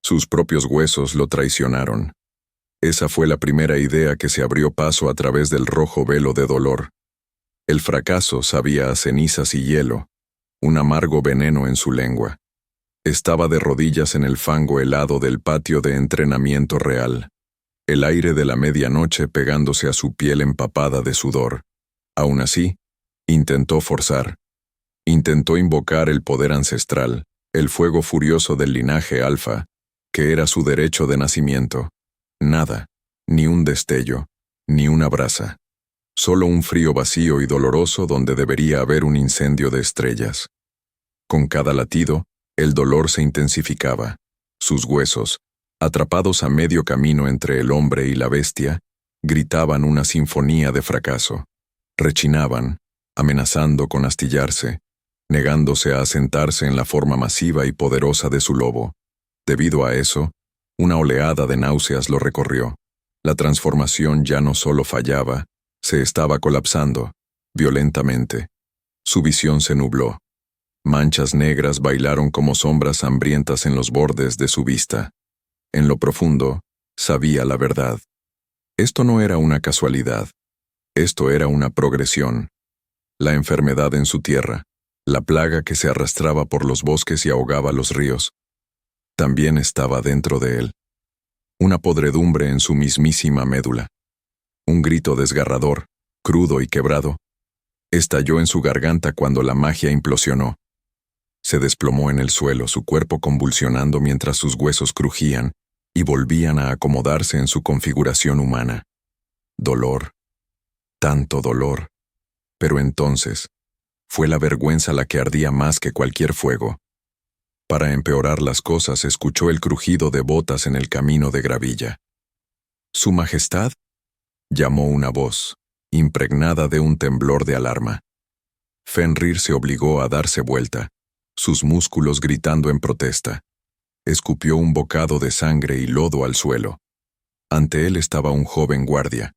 Sus propios huesos lo traicionaron. Esa fue la primera idea que se abrió paso a través del rojo velo de dolor. El fracaso sabía a cenizas y hielo, un amargo veneno en su lengua. Estaba de rodillas en el fango helado del patio de entrenamiento real, el aire de la medianoche pegándose a su piel empapada de sudor. Aún así, intentó forzar. Intentó invocar el poder ancestral, el fuego furioso del linaje alfa, que era su derecho de nacimiento. Nada, ni un destello, ni una brasa. Solo un frío vacío y doloroso donde debería haber un incendio de estrellas. Con cada latido, el dolor se intensificaba. Sus huesos, atrapados a medio camino entre el hombre y la bestia, gritaban una sinfonía de fracaso. Rechinaban, amenazando con astillarse, negándose a asentarse en la forma masiva y poderosa de su lobo. Debido a eso, una oleada de náuseas lo recorrió. La transformación ya no solo fallaba, se estaba colapsando, violentamente. Su visión se nubló. Manchas negras bailaron como sombras hambrientas en los bordes de su vista. En lo profundo, sabía la verdad. Esto no era una casualidad. Esto era una progresión. La enfermedad en su tierra, la plaga que se arrastraba por los bosques y ahogaba los ríos, también estaba dentro de él. Una podredumbre en su mismísima médula. Un grito desgarrador, crudo y quebrado, estalló en su garganta cuando la magia implosionó. Se desplomó en el suelo, su cuerpo convulsionando mientras sus huesos crujían y volvían a acomodarse en su configuración humana. Dolor. Tanto dolor. Pero entonces, fue la vergüenza la que ardía más que cualquier fuego. Para empeorar las cosas, escuchó el crujido de botas en el camino de gravilla. «¿Su Majestad?», llamó una voz, impregnada de un temblor de alarma. Fenrir se obligó a darse vuelta, sus músculos gritando en protesta. Escupió un bocado de sangre y lodo al suelo. Ante él estaba un joven guardia,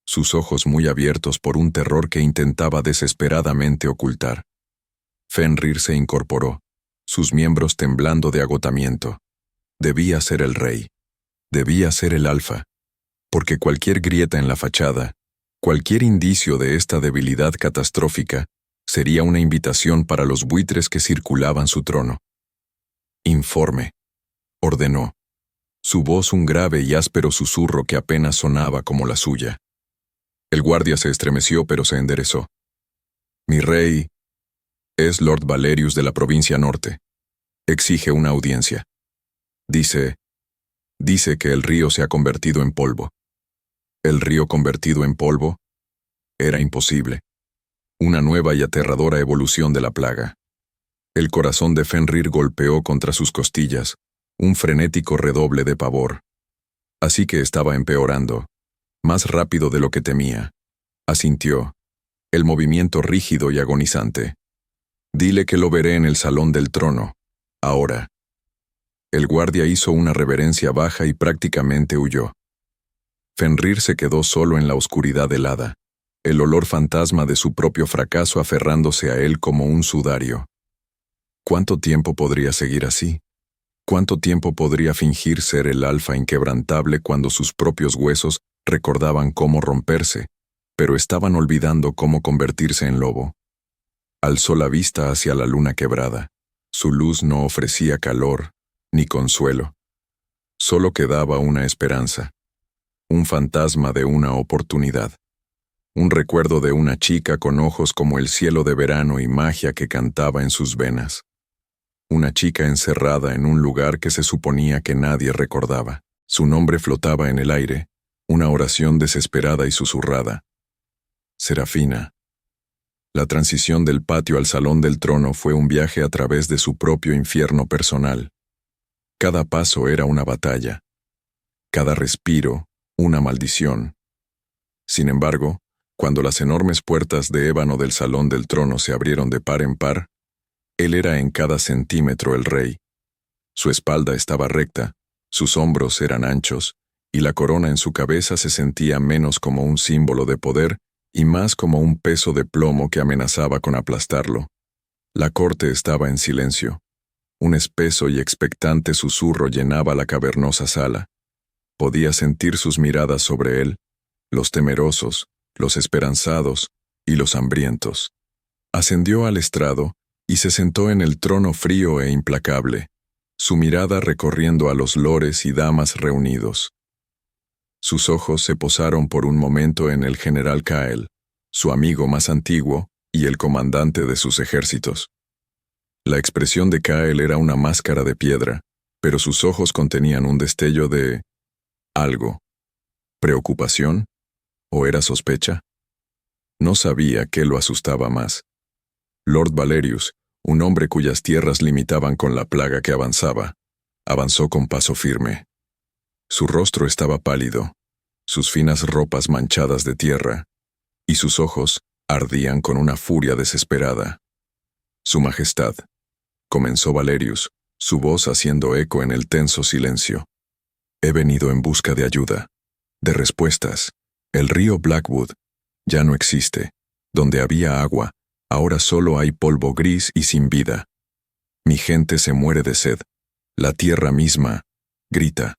sus ojos muy abiertos por un terror que intentaba desesperadamente ocultar. Fenrir se incorporó, sus miembros temblando de agotamiento. Debía ser el rey. Debía ser el alfa. Porque cualquier grieta en la fachada, cualquier indicio de esta debilidad catastrófica, sería una invitación para los buitres que circulaban su trono. «Informe», ordenó. Su voz un grave y áspero susurro que apenas sonaba como la suya. El guardia se estremeció pero se enderezó. «Mi rey es Lord Valerius de la provincia norte. Exige una audiencia. Dice que el río se ha convertido en polvo». ¿El río convertido en polvo? Era imposible. Una nueva y aterradora evolución de la plaga. El corazón de Fenrir golpeó contra sus costillas, un frenético redoble de pavor. Así que estaba empeorando, más rápido de lo que temía. Asintió, el movimiento rígido y agonizante. «Dile que lo veré en el salón del trono, ahora». El guardia hizo una reverencia baja y prácticamente huyó. Fenrir se quedó solo en la oscuridad helada, el olor fantasma de su propio fracaso aferrándose a él como un sudario. ¿Cuánto tiempo podría seguir así? ¿Cuánto tiempo podría fingir ser el alfa inquebrantable cuando sus propios huesos recordaban cómo romperse, pero estaban olvidando cómo convertirse en lobo? Alzó la vista hacia la luna quebrada. Su luz no ofrecía calor ni consuelo. Solo quedaba una esperanza. Un fantasma de una oportunidad. Un recuerdo de una chica con ojos como el cielo de verano y magia que cantaba en sus venas. Una chica encerrada en un lugar que se suponía que nadie recordaba. Su nombre flotaba en el aire, una oración desesperada y susurrada. Serafina. La transición del patio al salón del trono fue un viaje a través de su propio infierno personal. Cada paso era una batalla. Cada respiro, una maldición. Sin embargo, cuando las enormes puertas de ébano del salón del trono se abrieron de par en par, él era en cada centímetro el rey. Su espalda estaba recta, sus hombros eran anchos, y la corona en su cabeza se sentía menos como un símbolo de poder y más como un peso de plomo que amenazaba con aplastarlo. La corte estaba en silencio. Un espeso y expectante susurro llenaba la cavernosa sala. Podía sentir sus miradas sobre él, los temerosos, los esperanzados y los hambrientos. Ascendió al estrado y se sentó en el trono frío e implacable, su mirada recorriendo a los lores y damas reunidos. Sus ojos se posaron por un momento en el general Kael, su amigo más antiguo y el comandante de sus ejércitos. La expresión de Kael era una máscara de piedra, pero sus ojos contenían un destello de algo. ¿Preocupación? ¿O era sospecha? No sabía qué lo asustaba más. Lord Valerius, un hombre cuyas tierras limitaban con la plaga que avanzaba, avanzó con paso firme. Su rostro estaba pálido, sus finas ropas manchadas de tierra, y sus ojos ardían con una furia desesperada. Su Majestad, comenzó Valerius, su voz haciendo eco en el tenso silencio. He venido en busca de ayuda, de respuestas. El río Blackwood ya no existe. Donde había agua, ahora solo hay polvo gris y sin vida. Mi gente se muere de sed. La tierra misma grita.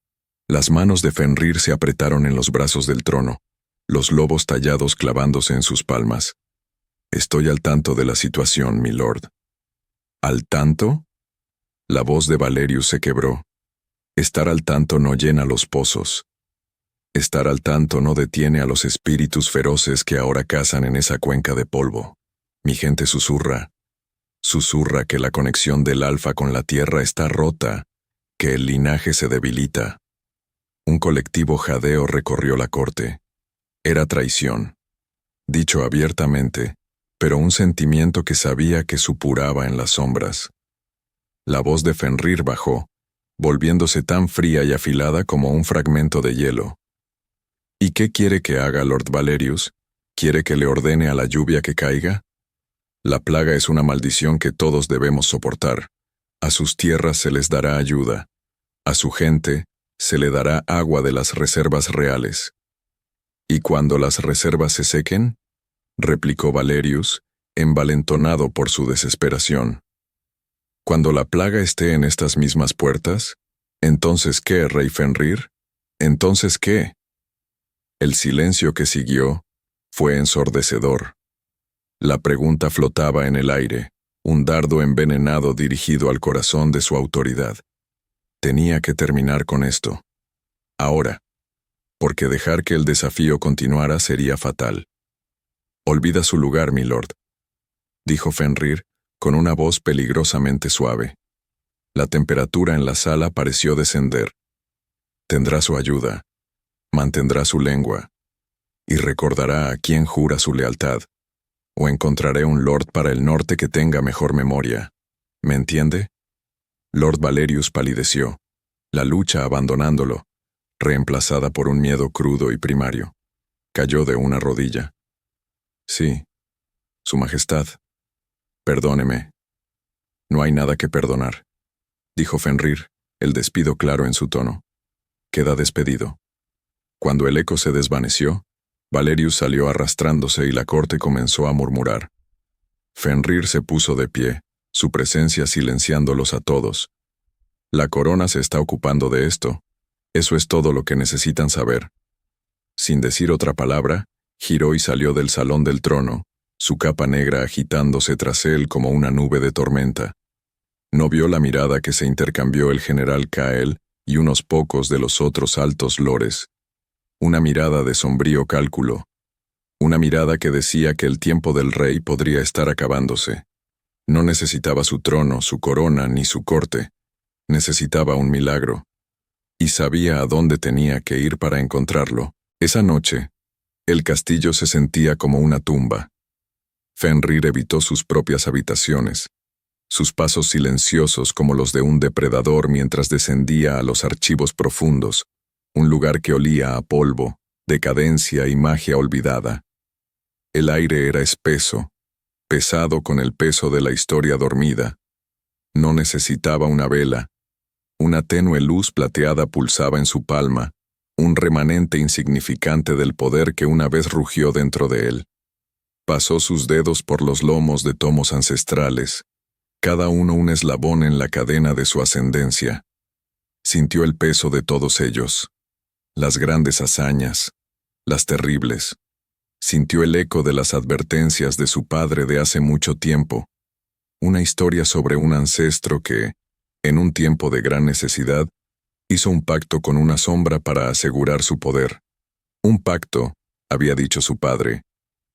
Las manos de Fenrir se apretaron en los brazos del trono, los lobos tallados clavándose en sus palmas. Estoy al tanto de la situación, mi lord. ¿Al tanto? La voz de Valerius se quebró. Estar al tanto no llena los pozos. Estar al tanto no detiene a los espíritus feroces que ahora cazan en esa cuenca de polvo. Mi gente susurra. Susurra que la conexión del alfa con la tierra está rota, que el linaje se debilita. Un colectivo jadeo recorrió la corte. Era traición. Dicho abiertamente, pero un sentimiento que sabía que supuraba en las sombras. La voz de Fenrir bajó, volviéndose tan fría y afilada como un fragmento de hielo. ¿Y qué quiere que haga Lord Valerius? ¿Quiere que le ordene a la lluvia que caiga? La plaga es una maldición que todos debemos soportar. A sus tierras se les dará ayuda. A su gente se le dará agua de las reservas reales. ¿Y cuando las reservas se sequen? Replicó Valerius, envalentonado por su desesperación. Cuando la plaga esté en estas mismas puertas, ¿entonces qué, rey Fenrir? ¿Entonces qué? El silencio que siguió fue ensordecedor. La pregunta flotaba en el aire, un dardo envenenado dirigido al corazón de su autoridad. Tenía que terminar con esto. Ahora, porque dejar que el desafío continuara sería fatal. Olvida su lugar, mi lord, dijo Fenrir con una voz peligrosamente suave. La temperatura en la sala pareció descender. Tendrá su ayuda, mantendrá su lengua, y recordará a quién jura su lealtad, o encontraré un lord para el norte que tenga mejor memoria. ¿Me entiende? Lord Valerius palideció, la lucha abandonándolo, reemplazada por un miedo crudo y primario. Cayó de una rodilla. Sí, Su Majestad. Perdóneme. No hay nada que perdonar, dijo Fenrir, el despido claro en su tono. Queda despedido. Cuando el eco se desvaneció, Valerius salió arrastrándose y la corte comenzó a murmurar. Fenrir se puso de pie, su presencia silenciándolos a todos. La corona se está ocupando de esto. Eso es todo lo que necesitan saber. Sin decir otra palabra, giró y salió del salón del trono, su capa negra agitándose tras él como una nube de tormenta. No vio la mirada que se intercambió el general Kael y unos pocos de los otros altos lores. Una mirada de sombrío cálculo. Una mirada que decía que el tiempo del rey podría estar acabándose. No necesitaba su trono, su corona ni su corte. Necesitaba un milagro. Y sabía a dónde tenía que ir para encontrarlo. Esa noche, el castillo se sentía como una tumba. Fenrir evitó sus propias habitaciones, sus pasos silenciosos como los de un depredador mientras descendía a los archivos profundos, un lugar que olía a polvo, decadencia y magia olvidada. El aire era espeso, pesado con el peso de la historia dormida. No necesitaba una vela. Una tenue luz plateada pulsaba en su palma, un remanente insignificante del poder que una vez rugió dentro de él. Pasó sus dedos por los lomos de tomos ancestrales, cada uno un eslabón en la cadena de su ascendencia. Sintió el peso de todos ellos, las grandes hazañas, las terribles. Sintió el eco de las advertencias de su padre de hace mucho tiempo, una historia sobre un ancestro que, en un tiempo de gran necesidad, hizo un pacto con una sombra para asegurar su poder. Un pacto, había dicho su padre,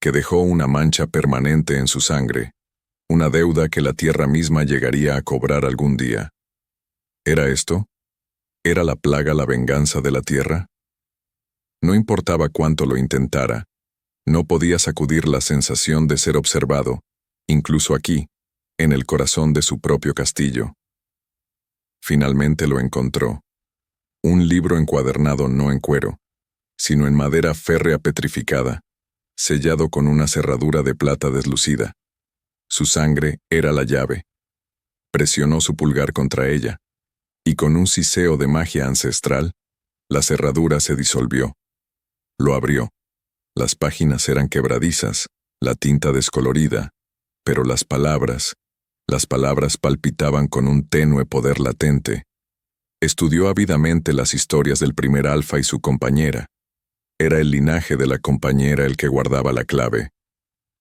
que dejó una mancha permanente en su sangre, una deuda que la tierra misma llegaría a cobrar algún día. ¿Era esto? ¿Era la plaga la venganza de la tierra? No importaba cuánto lo intentara, no podía sacudir la sensación de ser observado, incluso aquí, en el corazón de su propio castillo. Finalmente lo encontró. Un libro encuadernado no en cuero, sino en madera férrea petrificada, sellado con una cerradura de plata deslucida. Su sangre era la llave. Presionó su pulgar contra ella, y con un siseo de magia ancestral, la cerradura se disolvió. Lo abrió. Las páginas eran quebradizas, la tinta descolorida, pero las palabras palpitaban con un tenue poder latente. Estudió ávidamente las historias del primer alfa y su compañera. Era el linaje de la compañera el que guardaba la clave.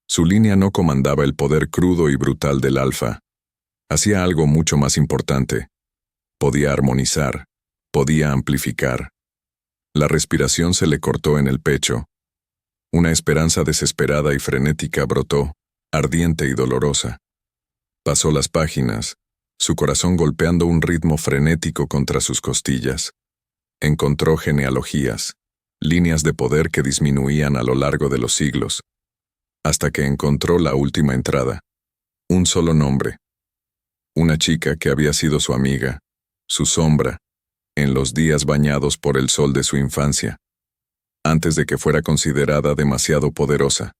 Su línea no comandaba el poder crudo y brutal del alfa. Hacía algo mucho más importante. Podía armonizar, podía amplificar. La respiración se le cortó en el pecho. Una esperanza desesperada y frenética brotó, ardiente y dolorosa. Pasó las páginas, su corazón golpeando un ritmo frenético contra sus costillas. Encontró genealogías, líneas de poder que disminuían a lo largo de los siglos, hasta que encontró la última entrada. Un solo nombre. Una chica que había sido su amiga, su sombra, en los días bañados por el sol de su infancia, antes de que fuera considerada demasiado poderosa,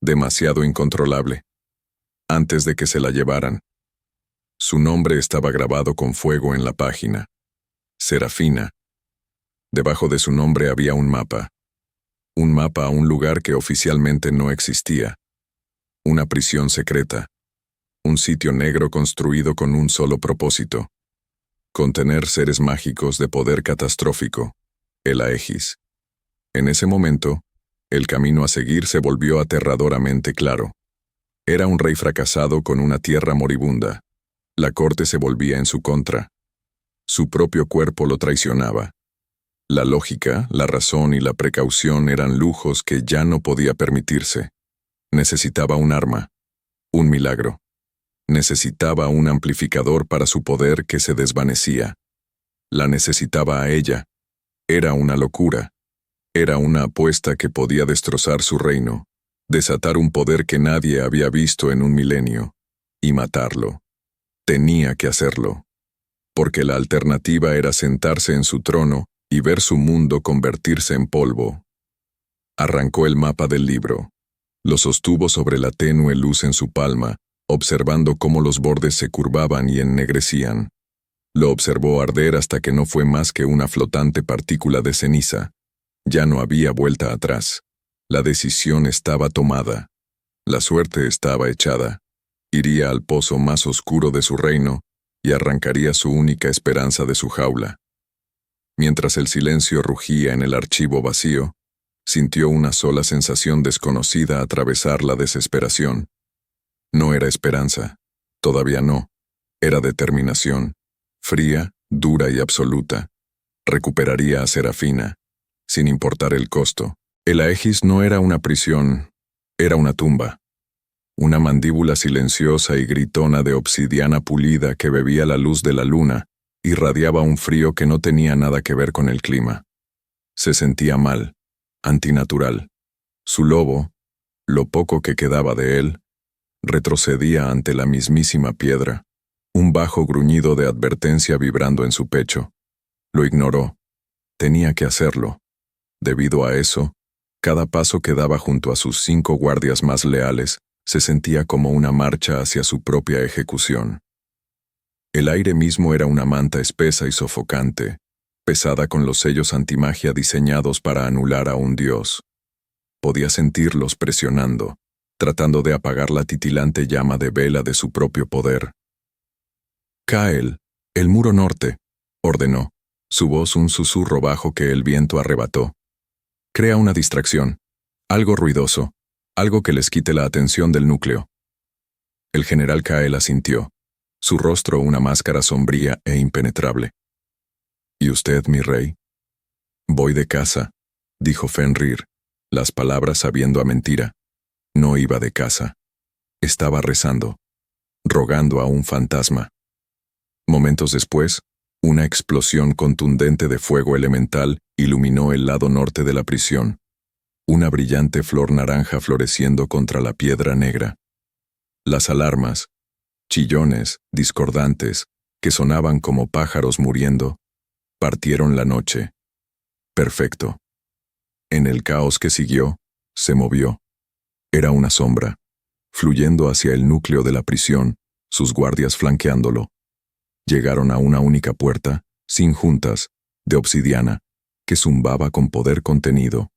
demasiado incontrolable, antes de que se la llevaran. Su nombre estaba grabado con fuego en la página. Serafina. Debajo de su nombre había un mapa a un lugar que oficialmente no existía, una prisión secreta, un sitio negro construido con un solo propósito: contener seres mágicos de poder catastrófico, el Aegis. En ese momento, el camino a seguir se volvió aterradoramente claro. Era un rey fracasado con una tierra moribunda. La corte se volvía en su contra. Su propio cuerpo lo traicionaba. La lógica, la razón y la precaución eran lujos que ya no podía permitirse. Necesitaba un arma, un milagro. Necesitaba un amplificador para su poder que se desvanecía. La necesitaba a ella. Era una locura. Era una apuesta que podía destrozar su reino, desatar un poder que nadie había visto en un milenio, y matarlo. Tenía que hacerlo, porque la alternativa era sentarse en su trono y ver su mundo convertirse en polvo. Arrancó el mapa del libro. Lo sostuvo sobre la tenue luz en su palma, observando cómo los bordes se curvaban y ennegrecían. Lo observó arder hasta que no fue más que una flotante partícula de ceniza. Ya no había vuelta atrás. La decisión estaba tomada. La suerte estaba echada. Iría al pozo más oscuro de su reino y arrancaría su única esperanza de su jaula. Mientras el silencio rugía en el archivo vacío, sintió una sola sensación desconocida atravesar la desesperación. No era esperanza, todavía no. Era determinación, fría, dura y absoluta. Recuperaría a Serafina, sin importar el costo. El Aegis no era una prisión, era una tumba. Una mandíbula silenciosa y gritona de obsidiana pulida que bebía la luz de la luna, irradiaba un frío que no tenía nada que ver con el clima. Se sentía mal, antinatural. Su lobo, lo poco que quedaba de él, retrocedía ante la mismísima piedra, un bajo gruñido de advertencia vibrando en su pecho. Lo ignoró. Tenía que hacerlo. Debido a eso, cada paso que daba junto a sus 5 guardias más leales se sentía como una marcha hacia su propia ejecución. El aire mismo era una manta espesa y sofocante, pesada con los sellos antimagia diseñados para anular a un dios. Podía sentirlos presionando, tratando de apagar la titilante llama de vela de su propio poder. Kael, el muro norte, ordenó, su voz un susurro bajo que el viento arrebató. Crea una distracción, algo ruidoso, algo que les quite la atención del núcleo. El general Kael asintió, su rostro una máscara sombría e impenetrable. ¿Y usted, mi rey? Voy de casa, dijo Fenrir, las palabras sabiendo a mentira. No iba de casa. Estaba rezando, rogando a un fantasma. Momentos después, una explosión contundente de fuego elemental iluminó el lado norte de la prisión, una brillante flor naranja floreciendo contra la piedra negra. Las alarmas, chillones discordantes, que sonaban como pájaros muriendo, partieron la noche. Perfecto. En el caos que siguió, se movió. Era una sombra, fluyendo hacia el núcleo de la prisión, sus guardias flanqueándolo. Llegaron a una única puerta, sin juntas, de obsidiana, que zumbaba con poder contenido.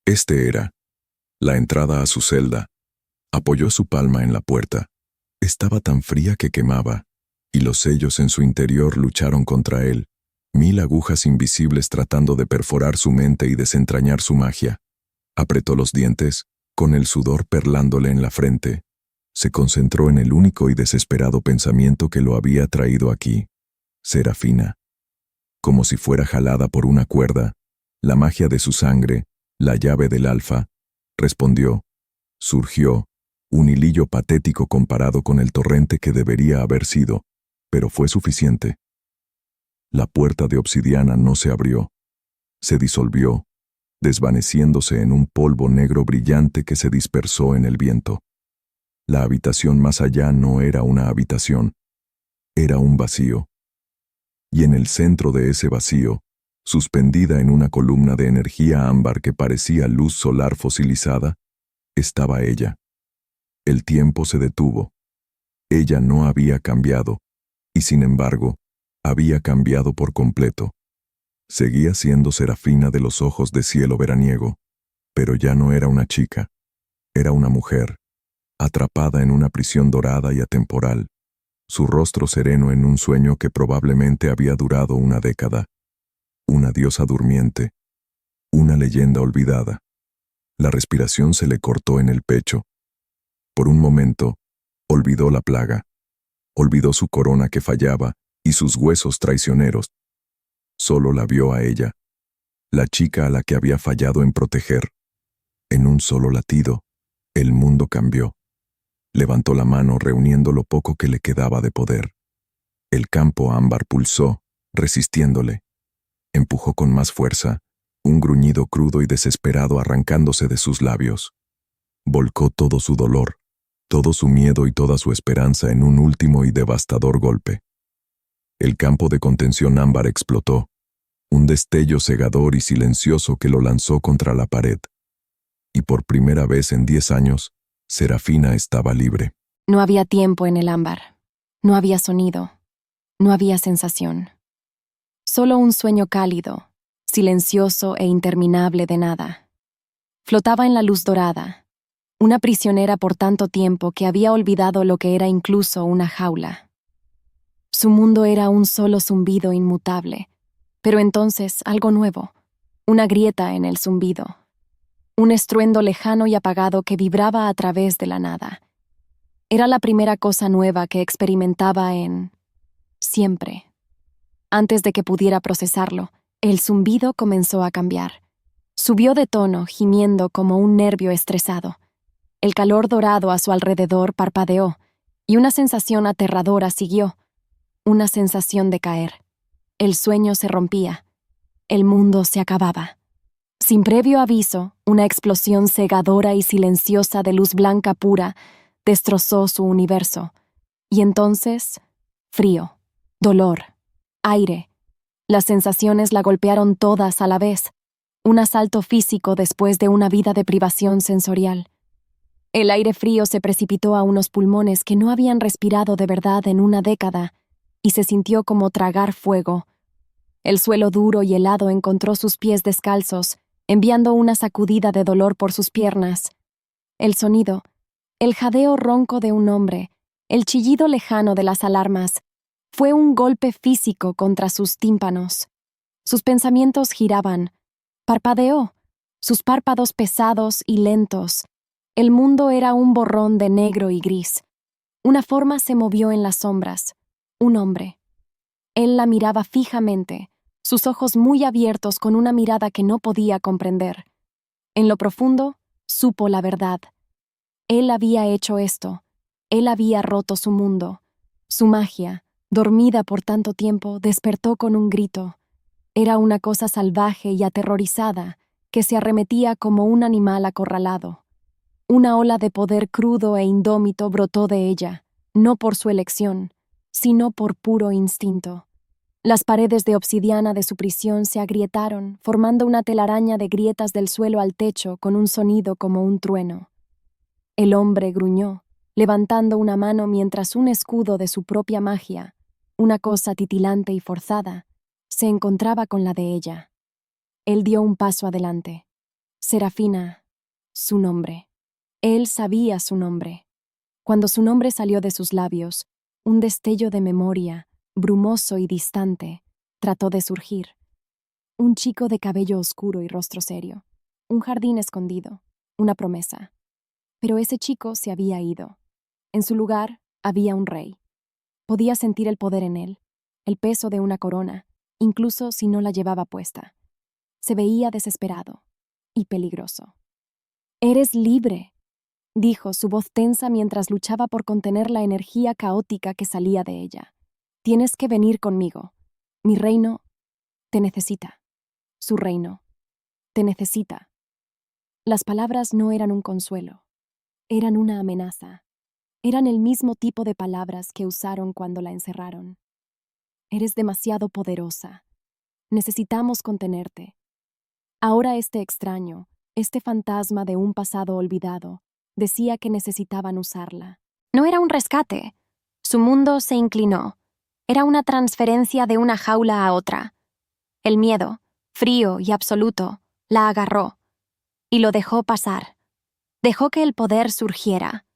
Este era la entrada a su celda. Apoyó su palma en la puerta. Estaba tan fría que quemaba, y los sellos en su interior lucharon contra él, 1000 agujas invisibles tratando de perforar su mente y desentrañar su magia. Apretó los dientes, con el sudor perlándole en la frente. Se concentró en el único y desesperado pensamiento que lo había traído aquí. Serafina. Como si fuera jalada por una cuerda, la magia de su sangre, la llave del alfa, respondió, surgió, un hilillo patético comparado con el torrente que debería haber sido, pero fue suficiente. La puerta de obsidiana no se abrió. Se disolvió, desvaneciéndose en un polvo negro brillante que se dispersó en el viento. La habitación más allá no era una habitación, era un vacío. Y en el centro de ese vacío, suspendida en una columna de energía ámbar que parecía luz solar fosilizada, estaba ella. El tiempo se detuvo. Ella no había cambiado, y sin embargo, había cambiado por completo. Seguía siendo Serafina de los ojos de cielo veraniego, pero ya no era una chica, era una mujer, atrapada en una prisión dorada y atemporal, su rostro sereno en un sueño que probablemente había durado una década, una diosa durmiente, una leyenda olvidada. La respiración se le cortó en el pecho. Por un momento, olvidó la plaga, olvidó su corona que fallaba y sus huesos traicioneros. Solo la vio a ella, la chica a la que había fallado en proteger. En un solo latido, el mundo cambió. Levantó la mano reuniendo lo poco que le quedaba de poder. El campo ámbar pulsó, resistiéndole. Empujó con más fuerza, un gruñido crudo y desesperado arrancándose de sus labios. Volcó todo su dolor, todo su miedo y toda su esperanza en un último y devastador golpe. El campo de contención ámbar explotó, un destello cegador y silencioso que lo lanzó contra la pared. Y por primera vez en 10 años, Serafina estaba libre. No había tiempo en el ámbar. No había sonido. No había sensación. Solo un sueño cálido, silencioso e interminable de nada. Flotaba en la luz dorada, una prisionera por tanto tiempo que había olvidado lo que era incluso una jaula. Su mundo era un solo zumbido inmutable, pero entonces algo nuevo, una grieta en el zumbido, un estruendo lejano y apagado que vibraba a través de la nada. Era la primera cosa nueva que experimentaba en siempre. Antes de que pudiera procesarlo, el zumbido comenzó a cambiar. Subió de tono, gimiendo como un nervio estresado. El calor dorado a su alrededor parpadeó, y una sensación aterradora siguió. Una sensación de caer. El sueño se rompía. El mundo se acababa. Sin previo aviso, una explosión cegadora y silenciosa de luz blanca pura destrozó su universo. Y entonces, frío, dolor, aire. Las sensaciones la golpearon todas a la vez. Un asalto físico después de una vida de privación sensorial. El aire frío se precipitó a unos pulmones que no habían respirado de verdad en una década, y se sintió como tragar fuego. El suelo duro y helado encontró sus pies descalzos, enviando una sacudida de dolor por sus piernas. El sonido, el jadeo ronco de un hombre, el chillido lejano de las alarmas, Fue un golpe físico contra sus tímpanos. Sus pensamientos giraban. Parpadeó, sus párpados pesados y lentos. El mundo era un borrón de negro y gris. Una forma se movió en las sombras. Un hombre. Él la miraba fijamente, sus ojos muy abiertos con una mirada que no podía comprender. En lo profundo, supo la verdad. Él había hecho esto. Él había roto su mundo. Su magia, dormida por tanto tiempo, despertó con un grito. Era una cosa salvaje y aterrorizada que se arremetía como un animal acorralado. Una ola de poder crudo e indómito brotó de ella, no por su elección, sino por puro instinto. Las paredes de obsidiana de su prisión se agrietaron, formando una telaraña de grietas del suelo al techo con un sonido como un trueno. El hombre gruñó, levantando una mano mientras un escudo de su propia magia, una cosa titilante y forzada, se encontraba con la de ella. Él dio un paso adelante. Serafina, su nombre. Él sabía su nombre. Cuando su nombre salió de sus labios, un destello de memoria, brumoso y distante, trató de surgir. Un chico de cabello oscuro y rostro serio. Un jardín escondido. Una promesa. Pero ese chico se había ido. En su lugar había un rey. Podía sentir el poder en él, el peso de una corona, incluso si no la llevaba puesta. Se veía desesperado y peligroso. «Eres libre», dijo, su voz tensa mientras luchaba por contener la energía caótica que salía de ella. «Tienes que venir conmigo. Mi reino te necesita. Su reino te necesita». Las palabras no eran un consuelo. Eran una amenaza. Eran el mismo tipo de palabras que usaron cuando la encerraron. «Eres demasiado poderosa. Necesitamos contenerte». Ahora este extraño, este fantasma de un pasado olvidado, decía que necesitaban usarla. No era un rescate. Su mundo se inclinó. Era una transferencia de una jaula a otra. El miedo, frío y absoluto, la agarró y lo dejó pasar. Dejó que el poder surgiera.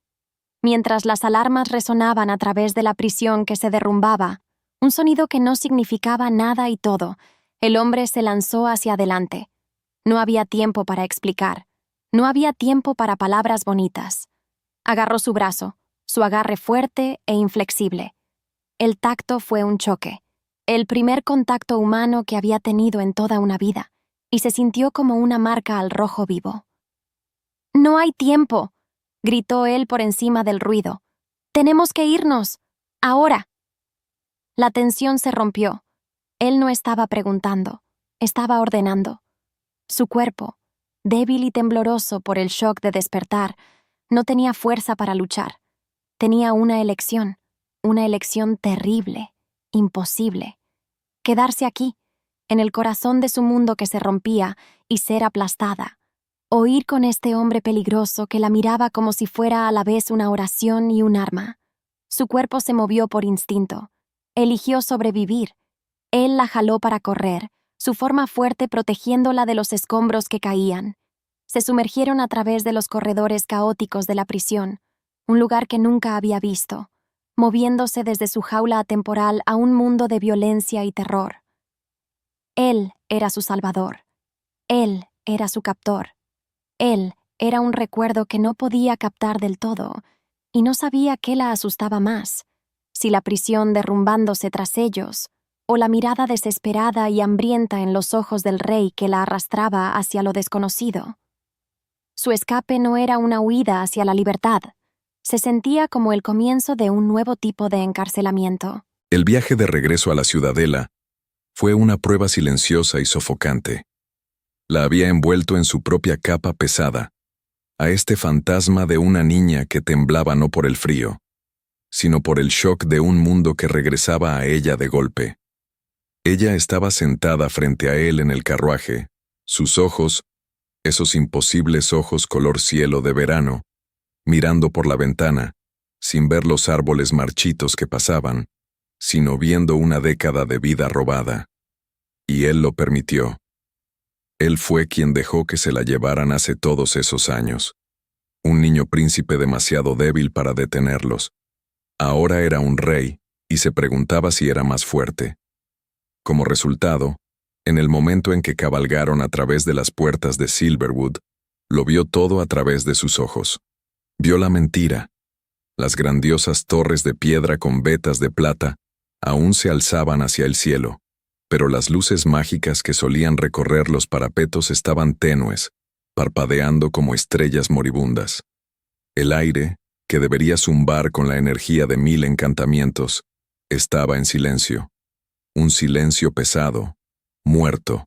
Mientras las alarmas resonaban a través de la prisión que se derrumbaba, un sonido que no significaba nada y todo, el hombre se lanzó hacia adelante. No había tiempo para explicar. No había tiempo para palabras bonitas. Agarró su brazo, su agarre fuerte e inflexible. El tacto fue un choque, el primer contacto humano que había tenido en toda una vida, y se sintió como una marca al rojo vivo. «No hay tiempo», gritó él por encima del ruido. «Tenemos que irnos. Ahora». La tensión se rompió. Él no estaba preguntando, estaba ordenando. Su cuerpo, débil y tembloroso por el shock de despertar, no tenía fuerza para luchar. Tenía una elección terrible, imposible. Quedarse aquí, en el corazón de su mundo que se rompía, y ser aplastada. O ir con este hombre peligroso que la miraba como si fuera a la vez una oración y un arma. Su cuerpo se movió por instinto. Eligió sobrevivir. Él la jaló para correr, su forma fuerte protegiéndola de los escombros que caían. Se sumergieron a través de los corredores caóticos de la prisión, un lugar que nunca había visto, moviéndose desde su jaula atemporal a un mundo de violencia y terror. Él era su salvador. Él era su captor. Él era un recuerdo que no podía captar del todo, y no sabía qué la asustaba más, si la prisión derrumbándose tras ellos, o la mirada desesperada y hambrienta en los ojos del rey que la arrastraba hacia lo desconocido. Su escape no era una huida hacia la libertad. Se sentía como el comienzo de un nuevo tipo de encarcelamiento. El viaje de regreso a la ciudadela fue una prueba silenciosa y sofocante. La había envuelto en su propia capa pesada, a este fantasma de una niña que temblaba no por el frío, sino por el shock de un mundo que regresaba a ella de golpe. Ella estaba sentada frente a él en el carruaje, sus ojos, esos imposibles ojos color cielo de verano, mirando por la ventana, sin ver los árboles marchitos que pasaban, sino viendo una década de vida robada. Y él lo permitió. Él fue quien dejó que se la llevaran hace todos esos años. Un niño príncipe demasiado débil para detenerlos. Ahora era un rey, y se preguntaba si era más fuerte. Como resultado, en el momento en que cabalgaron a través de las puertas de Silverwood, lo vio todo a través de sus ojos. Vio la mentira. Las grandiosas torres de piedra con vetas de plata aún se alzaban hacia el cielo, pero las luces mágicas que solían recorrer los parapetos estaban tenues, parpadeando como estrellas moribundas. El aire, que debería zumbar con la energía de 1000 encantamientos, estaba en silencio. Un silencio pesado, muerto.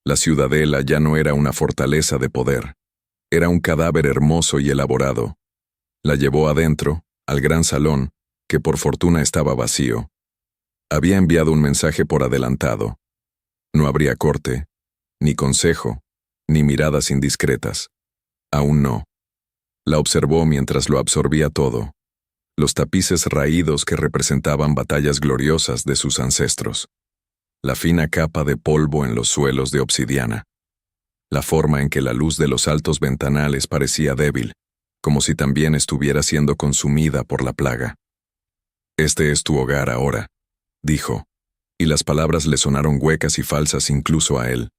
La ciudadela ya no era una fortaleza de poder. Era un cadáver hermoso y elaborado. La llevó adentro, al gran salón, que por fortuna estaba vacío. Había enviado un mensaje por adelantado. No habría corte, ni consejo, ni miradas indiscretas. Aún no. La observó mientras lo absorbía todo. Los tapices raídos que representaban batallas gloriosas de sus ancestros. La fina capa de polvo en los suelos de obsidiana. La forma en que la luz de los altos ventanales parecía débil, como si también estuviera siendo consumida por la plaga. «Este es tu hogar ahora», dijo, y las palabras le sonaron huecas y falsas incluso a él.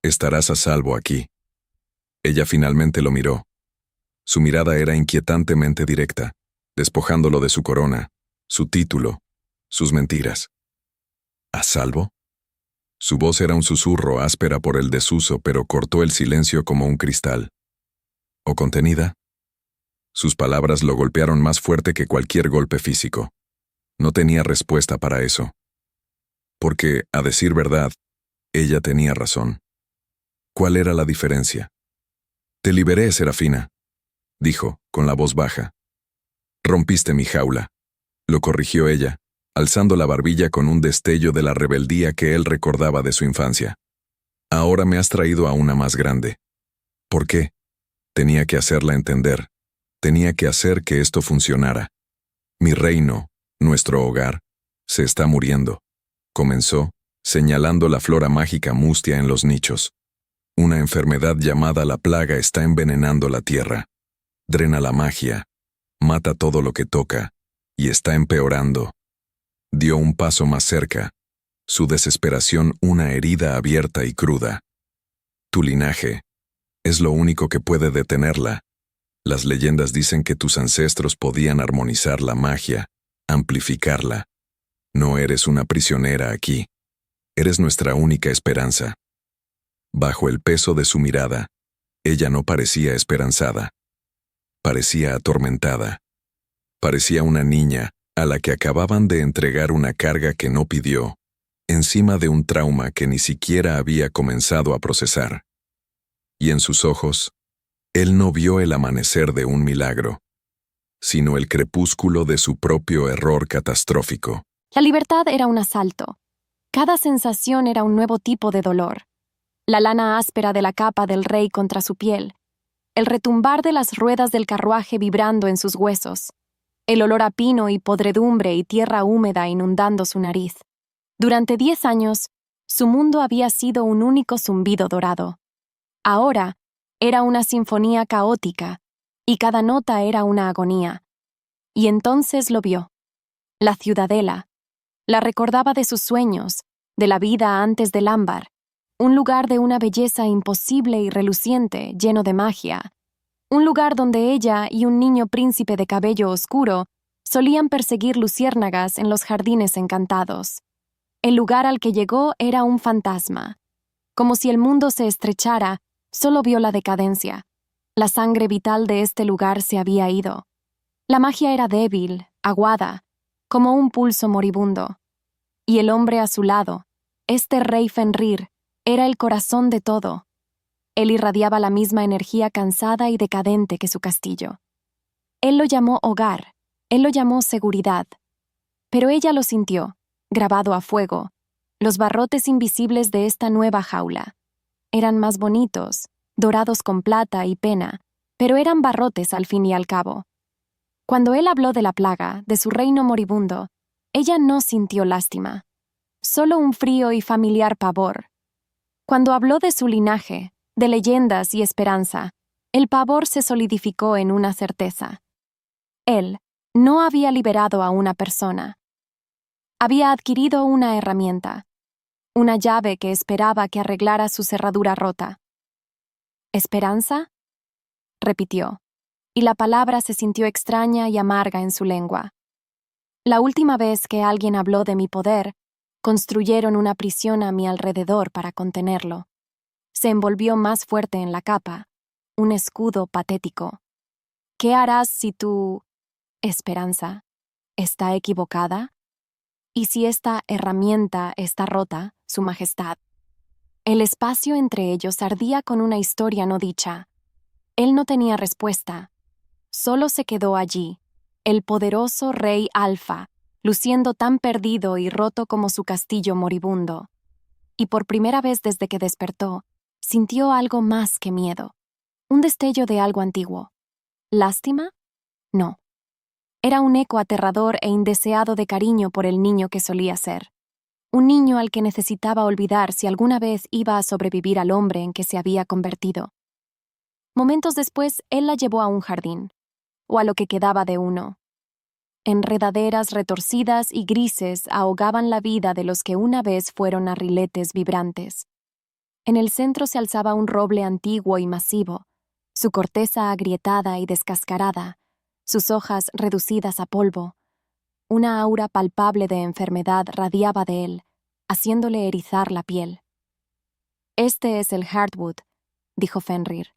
«Estarás a salvo aquí». Ella finalmente lo miró. Su mirada era inquietantemente directa, despojándolo de su corona, su título, sus mentiras. ¿A salvo? Su voz era un susurro áspera por el desuso, pero cortó el silencio como un cristal. ¿O contenida? Sus palabras lo golpearon más fuerte que cualquier golpe físico. No tenía respuesta para eso. Porque, a decir verdad, ella tenía razón. ¿Cuál era la diferencia? «Te liberé, Serafina», dijo, con la voz baja. «Rompiste mi jaula», lo corrigió ella, alzando la barbilla con un destello de la rebeldía que él recordaba de su infancia. «Ahora me has traído a una más grande». ¿Por qué? Tenía que hacerla entender. Tenía que hacer que esto funcionara. «Mi reino, nuestro hogar, se está muriendo», comenzó, señalando la flora mágica mustia en los nichos. «Una enfermedad llamada la plaga está envenenando la tierra. Drena la magia, mata todo lo que toca, y está empeorando». Dio un paso más cerca, su desesperación una herida abierta y cruda. «Tu linaje es lo único que puede detenerla. Las leyendas dicen que tus ancestros podían armonizar la magia, amplificarla. No eres una prisionera aquí. Eres nuestra única esperanza». Bajo el peso de su mirada, ella no parecía esperanzada. Parecía atormentada. Parecía una niña a la que acababan de entregar una carga que no pidió, encima de un trauma que ni siquiera había comenzado a procesar. Y en sus ojos, él no vio el amanecer de un milagro, sino el crepúsculo de su propio error catastrófico. La libertad era un asalto. Cada sensación era un nuevo tipo de dolor. La lana áspera de la capa del rey contra su piel, el retumbar de las ruedas del carruaje vibrando en sus huesos, el olor a pino y podredumbre y tierra húmeda inundando su nariz. Durante 10 años, su mundo había sido un único zumbido dorado. Ahora era una sinfonía caótica, y cada nota era una agonía. Y entonces lo vio. La ciudadela. La recordaba de sus sueños, de la vida antes del ámbar, un lugar de una belleza imposible y reluciente, lleno de magia. Un lugar donde ella y un niño príncipe de cabello oscuro solían perseguir luciérnagas en los jardines encantados. El lugar al que llegó era un fantasma. Como si el mundo se estrechara, solo vio la decadencia. La sangre vital de este lugar se había ido. La magia era débil, aguada, como un pulso moribundo. Y el hombre a su lado, este rey Fenrir, era el corazón de todo. Él irradiaba la misma energía cansada y decadente que su castillo. Él lo llamó hogar, él lo llamó seguridad. Pero ella lo sintió, grabado a fuego, los barrotes invisibles de esta nueva jaula. Eran más bonitos, dorados con plata y pena, pero eran barrotes al fin y al cabo. Cuando él habló de la plaga, de su reino moribundo, ella no sintió lástima, solo un frío y familiar pavor. Cuando habló de su linaje, de leyendas y esperanza, el pavor se solidificó en una certeza. Él no había liberado a una persona, Había adquirido una herramienta, una llave que esperaba que arreglara su cerradura rota. ¿Esperanza? Repitió, y la palabra se sintió extraña y amarga en su lengua. La última vez que alguien habló de mi poder, construyeron una prisión a mi alrededor para contenerlo. Se envolvió más fuerte en la capa, un escudo patético. ¿Qué harás si tu esperanza está equivocada? ¿Y si esta herramienta está rota, Su Majestad? El espacio entre ellos ardía con una historia no dicha. Él no tenía respuesta. Solo se quedó allí, el poderoso rey Alfa, luciendo tan perdido y roto como su castillo moribundo. Y por primera vez desde que despertó, sintió algo más que miedo. Un destello de algo antiguo. ¿Lástima? No. Era un eco aterrador e indeseado de cariño por el niño que solía ser. Un niño al que necesitaba olvidar si alguna vez iba a sobrevivir al hombre en que se había convertido. Momentos después, él la llevó a un jardín, o a lo que quedaba de uno. Enredaderas retorcidas y grises ahogaban la vida de los que una vez fueron arriletes vibrantes. En el centro se alzaba un roble antiguo y masivo, su corteza agrietada y descascarada, sus hojas reducidas a polvo. Una aura palpable de enfermedad radiaba de él, haciéndole erizar la piel. «Este es el Hardwood», dijo Fenrir.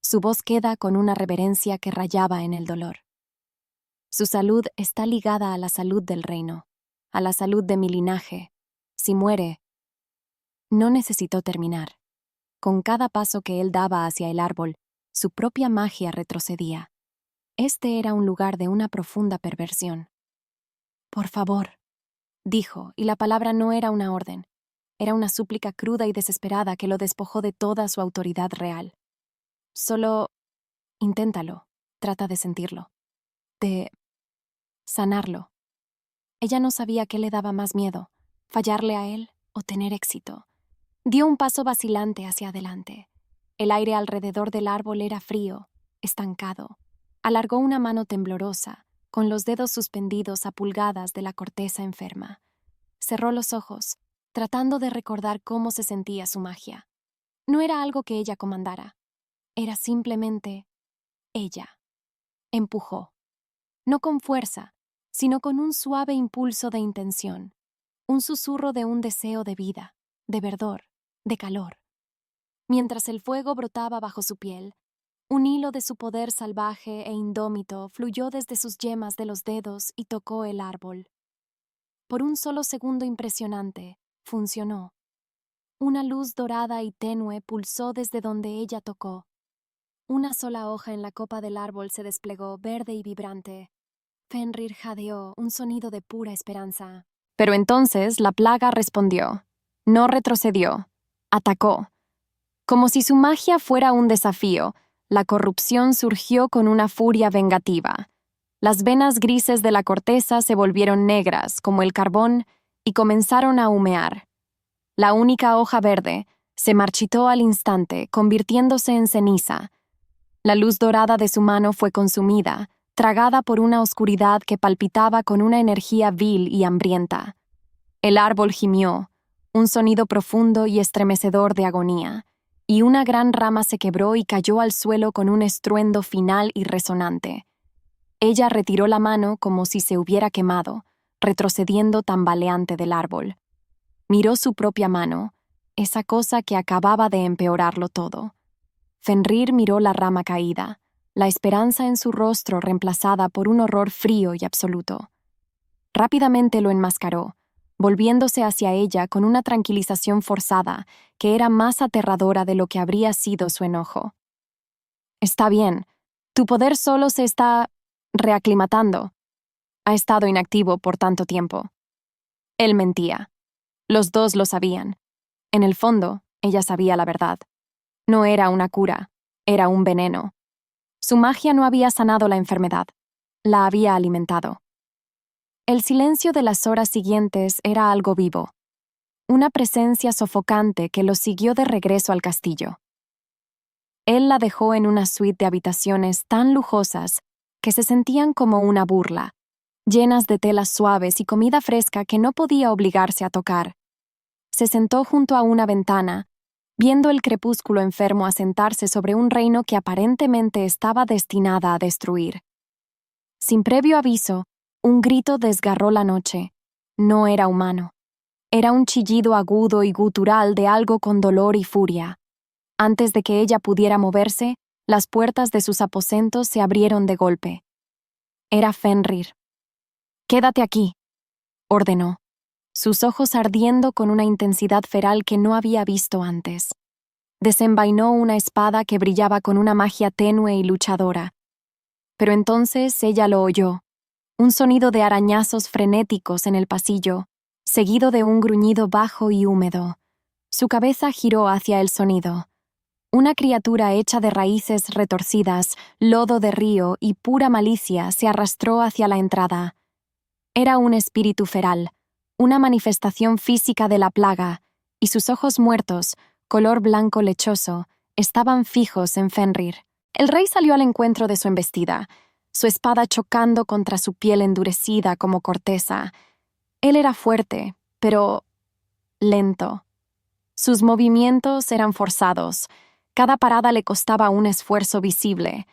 Su voz queda con una reverencia que rayaba en el dolor. Su salud está ligada a la salud del reino, a la salud de mi linaje. Si muere... No necesitó terminar. Con cada paso que él daba hacia el árbol, su propia magia retrocedía. Este era un lugar de una profunda perversión. «Por favor», dijo, y la palabra no era una orden. Era una súplica cruda y desesperada que lo despojó de toda su autoridad real. «Solo... inténtalo, trata de sentirlo. De... sanarlo». Ella no sabía qué le daba más miedo, fallarle a él o tener éxito. Dio un paso vacilante hacia adelante. El aire alrededor del árbol era frío, estancado. Alargó una mano temblorosa, con los dedos suspendidos a pulgadas de la corteza enferma. Cerró los ojos, tratando de recordar cómo se sentía su magia. No era algo que ella comandara. Era simplemente ella. Empujó. No con fuerza, sino con un suave impulso de intención. Un susurro de un deseo de vida, de verdor, de calor. Mientras el fuego brotaba bajo su piel, un hilo de su poder salvaje e indómito fluyó desde sus yemas de los dedos y tocó el árbol. Por un solo segundo impresionante, funcionó. Una luz dorada y tenue pulsó desde donde ella tocó. Una sola hoja en la copa del árbol se desplegó, verde y vibrante. Fenrir jadeó, un sonido de pura esperanza. Pero entonces la plaga respondió. No retrocedió. Atacó. Como si su magia fuera un desafío, la corrupción surgió con una furia vengativa. Las venas grises de la corteza se volvieron negras, como el carbón, y comenzaron a humear. La única hoja verde se marchitó al instante, convirtiéndose en ceniza. La luz dorada de su mano fue consumida, tragada por una oscuridad que palpitaba con una energía vil y hambrienta. El árbol gimió, un sonido profundo y estremecedor de agonía, y una gran rama se quebró y cayó al suelo con un estruendo final y resonante. Ella retiró la mano como si se hubiera quemado, retrocediendo tambaleante del árbol. Miró su propia mano, esa cosa que acababa de empeorarlo todo. Fenrir miró la rama caída, la esperanza en su rostro reemplazada por un horror frío y absoluto. Rápidamente lo enmascaró, volviéndose hacia ella con una tranquilización forzada que era más aterradora de lo que habría sido su enojo. «Está bien, tu poder solo se está reaclimatando. Ha estado inactivo por tanto tiempo». Él mentía. Los dos lo sabían. En el fondo, ella sabía la verdad. No era una cura, era un veneno. Su magia no había sanado la enfermedad, la había alimentado. El silencio de las horas siguientes era algo vivo, una presencia sofocante que lo siguió de regreso al castillo. Él la dejó en una suite de habitaciones tan lujosas que se sentían como una burla, llenas de telas suaves y comida fresca que no podía obligarse a tocar. Se sentó junto a una ventana, viendo el crepúsculo enfermo asentarse sobre un reino que aparentemente estaba destinada a destruir. Sin previo aviso, un grito desgarró la noche. No era humano. Era un chillido agudo y gutural de algo con dolor y furia. Antes de que ella pudiera moverse, las puertas de sus aposentos se abrieron de golpe. Era Fenrir. «Quédate aquí», ordenó, sus ojos ardiendo con una intensidad feral que no había visto antes. Desenvainó una espada que brillaba con una magia tenue y luchadora. Pero entonces ella lo oyó, un sonido de arañazos frenéticos en el pasillo, seguido de un gruñido bajo y húmedo. Su cabeza giró hacia el sonido. Una criatura hecha de raíces retorcidas, lodo de río y pura malicia se arrastró hacia la entrada. Era un espíritu feral, una manifestación física de la plaga, y sus ojos muertos, color blanco lechoso, estaban fijos en Fenrir. El rey salió al encuentro de su embestida, su espada chocando contra su piel endurecida como corteza. Él era fuerte, pero lento. Sus movimientos eran forzados. Cada parada le costaba un esfuerzo visible.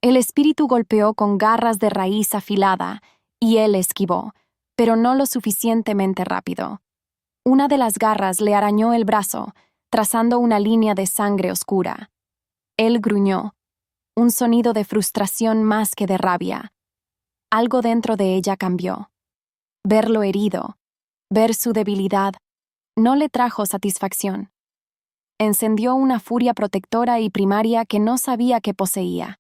El espíritu golpeó con garras de raíz afilada, y él esquivó, pero no lo suficientemente rápido. Una de las garras le arañó el brazo, trazando una línea de sangre oscura. Él gruñó, un sonido de frustración más que de rabia. Algo dentro de ella cambió. Verlo herido, ver su debilidad, no le trajo satisfacción. Encendió una furia protectora y primaria que no sabía que poseía.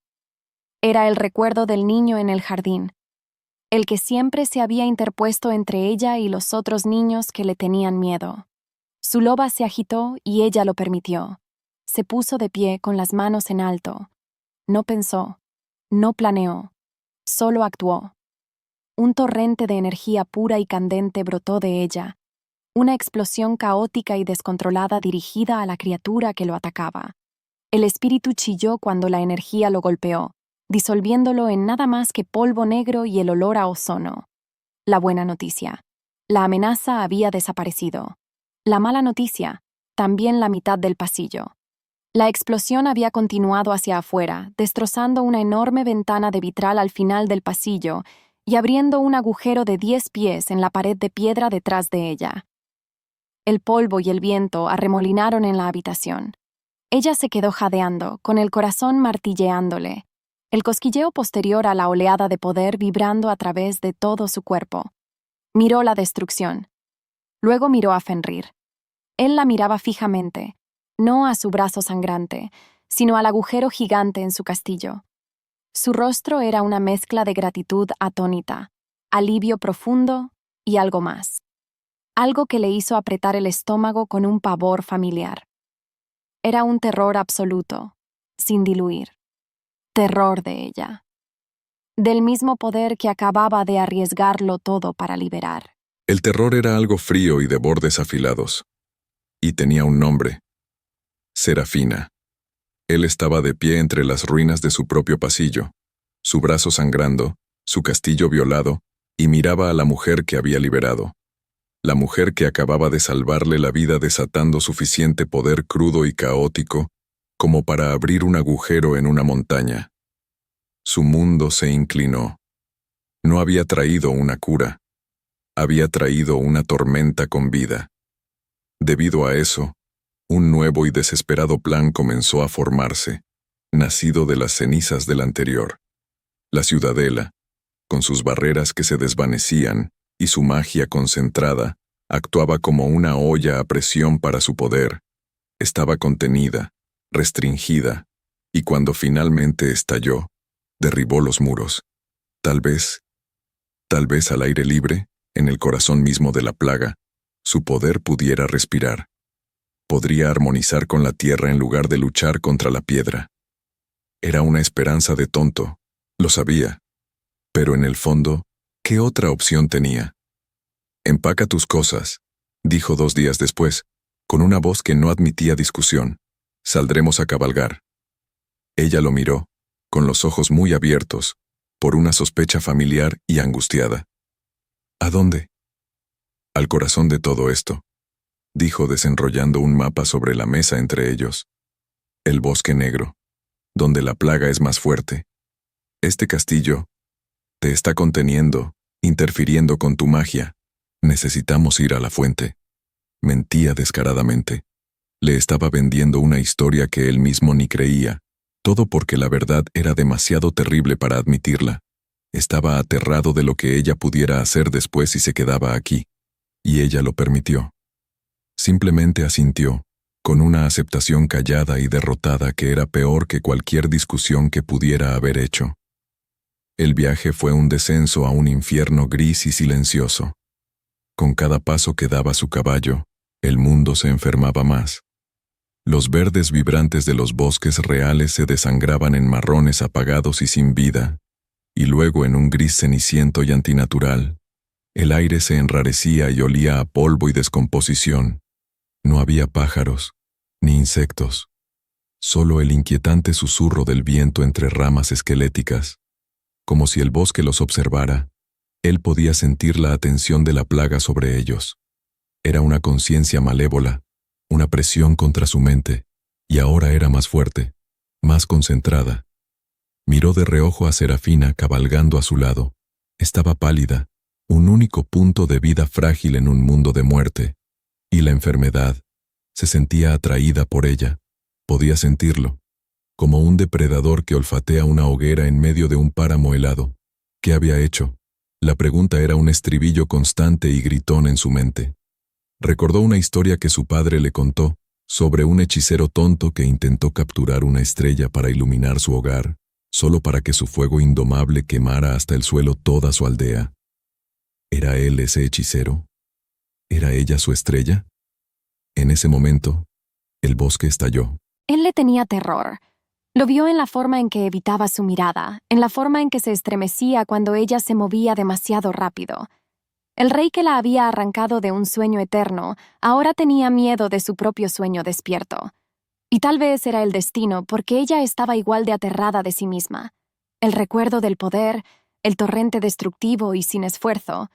Era el recuerdo del niño en el jardín, el que siempre se había interpuesto entre ella y los otros niños que le tenían miedo. Su loba se agitó y ella lo permitió. Se puso de pie con las manos en alto. No pensó, no planeó, solo actuó. Un torrente de energía pura y candente brotó de ella, una explosión caótica y descontrolada dirigida a la criatura que lo atacaba. El espíritu chilló cuando la energía lo golpeó, disolviéndolo en nada más que polvo negro y el olor a ozono. La buena noticia: la amenaza había desaparecido. La mala noticia: también la mitad del pasillo. La explosión había continuado hacia afuera, destrozando una enorme ventana de vitral al final del pasillo y abriendo un agujero de 10 pies en la pared de piedra detrás de ella. El polvo y el viento arremolinaron en la habitación. Ella se quedó jadeando, con el corazón martilleándole, el cosquilleo posterior a la oleada de poder vibrando a través de todo su cuerpo. Miró la destrucción. Luego miró a Fenrir. Él la miraba fijamente, no a su brazo sangrante, sino al agujero gigante en su castillo. Su rostro era una mezcla de gratitud atónita, alivio profundo y algo más. Algo que le hizo apretar el estómago con un pavor familiar. Era un terror absoluto, sin diluir. Terror de ella. Del mismo poder que acababa de arriesgarlo todo para liberar. El terror era algo frío y de bordes afilados. Y tenía un nombre: Serafina. Él estaba de pie entre las ruinas de su propio pasillo, su brazo sangrando, su castillo violado, y miraba a la mujer que había liberado. La mujer que acababa de salvarle la vida desatando suficiente poder crudo y caótico como para abrir un agujero en una montaña. Su mundo se inclinó. No había traído una cura. Había traído una tormenta con vida. Debido a eso, un nuevo y desesperado plan comenzó a formarse, nacido de las cenizas del anterior. La ciudadela, con sus barreras que se desvanecían y su magia concentrada, actuaba como una olla a presión para su poder. Estaba contenida, restringida, y cuando finalmente estalló, derribó los muros. Tal vez al aire libre, en el corazón mismo de la plaga, su poder pudiera respirar. Podría armonizar con la tierra en lugar de luchar contra la piedra. Era una esperanza de tonto, lo sabía. Pero en el fondo, ¿qué otra opción tenía? «Empaca tus cosas», dijo 2 días después, con una voz que no admitía discusión. «Saldremos a cabalgar». Ella lo miró, con los ojos muy abiertos, por una sospecha familiar y angustiada. ¿A dónde? Al corazón de todo esto, dijo desenrollando un mapa sobre la mesa entre ellos. El bosque negro, donde la plaga es más fuerte. Este castillo te está conteniendo, interfiriendo con tu magia. Necesitamos ir a la fuente. Mentía descaradamente. Le estaba vendiendo una historia que él mismo ni creía, todo porque la verdad era demasiado terrible para admitirla. Estaba aterrado de lo que ella pudiera hacer después si se quedaba aquí, y ella lo permitió. Simplemente asintió, con una aceptación callada y derrotada que era peor que cualquier discusión que pudiera haber hecho. El viaje fue un descenso a un infierno gris y silencioso. Con cada paso que daba su caballo, el mundo se enfermaba más. Los verdes vibrantes de los bosques reales se desangraban en marrones apagados y sin vida, y luego en un gris ceniciento y antinatural. El aire se enrarecía y olía a polvo y descomposición. No había pájaros, ni insectos, solo el inquietante susurro del viento entre ramas esqueléticas. Como si el bosque los observara, él podía sentir la atención de la plaga sobre ellos. Era una conciencia malévola, una presión contra su mente, y ahora era más fuerte, más concentrada. Miró de reojo a Serafina cabalgando a su lado. Estaba pálida, un único punto de vida frágil en un mundo de muerte. Y la enfermedad, se sentía atraída por ella. Podía sentirlo, como un depredador que olfatea una hoguera en medio de un páramo helado. ¿Qué había hecho? La pregunta era un estribillo constante y gritón en su mente. Recordó una historia que su padre le contó, sobre un hechicero tonto que intentó capturar una estrella para iluminar su hogar, solo para que su fuego indomable quemara hasta el suelo toda su aldea. ¿Era él ese hechicero? ¿Era ella su estrella? En ese momento, el bosque estalló. Él le tenía terror. Lo vio en la forma en que evitaba su mirada, en la forma en que se estremecía cuando ella se movía demasiado rápido. El rey que la había arrancado de un sueño eterno ahora tenía miedo de su propio sueño despierto. Y tal vez era el destino, porque ella estaba igual de aterrada de sí misma. El recuerdo del poder, el torrente destructivo y sin esfuerzo,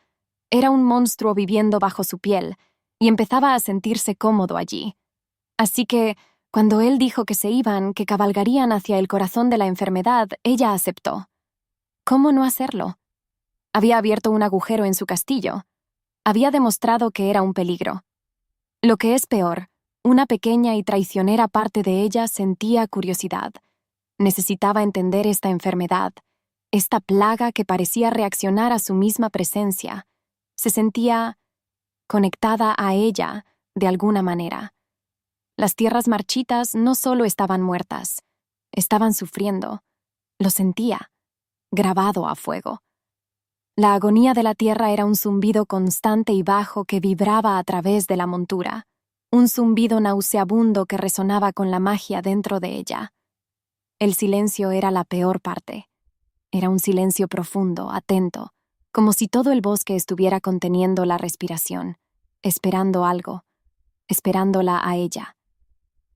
era un monstruo viviendo bajo su piel, y empezaba a sentirse cómodo allí. Así que, cuando él dijo que se iban, que cabalgarían hacia el corazón de la enfermedad, ella aceptó. ¿Cómo no hacerlo? Había abierto un agujero en su castillo. Había demostrado que era un peligro. Lo que es peor, una pequeña y traicionera parte de ella sentía curiosidad. Necesitaba entender esta enfermedad, esta plaga que parecía reaccionar a su misma presencia. Se sentía conectada a ella de alguna manera. Las tierras marchitas no solo estaban muertas, estaban sufriendo. Lo sentía, grabado a fuego. La agonía de la tierra era un zumbido constante y bajo que vibraba a través de la montura, un zumbido nauseabundo que resonaba con la magia dentro de ella. El silencio era la peor parte. Era un silencio profundo, atento, como si todo el bosque estuviera conteniendo la respiración, esperando algo, esperándola a ella.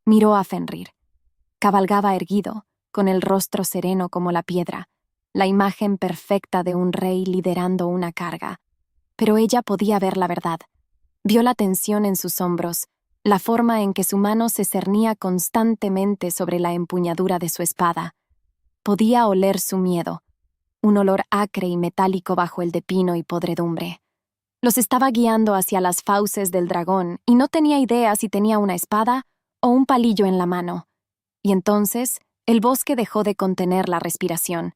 Miró a Fenrir. Cabalgaba erguido, con el rostro sereno como la piedra, la imagen perfecta de un rey liderando una carga. Pero ella podía ver la verdad. Vio la tensión en sus hombros, la forma en que su mano se cernía constantemente sobre la empuñadura de su espada. Podía oler su miedo, un olor acre y metálico bajo el de pino y podredumbre. Los estaba guiando hacia las fauces del dragón y no tenía idea si tenía una espada o un palillo en la mano. Y entonces, el bosque dejó de contener la respiración.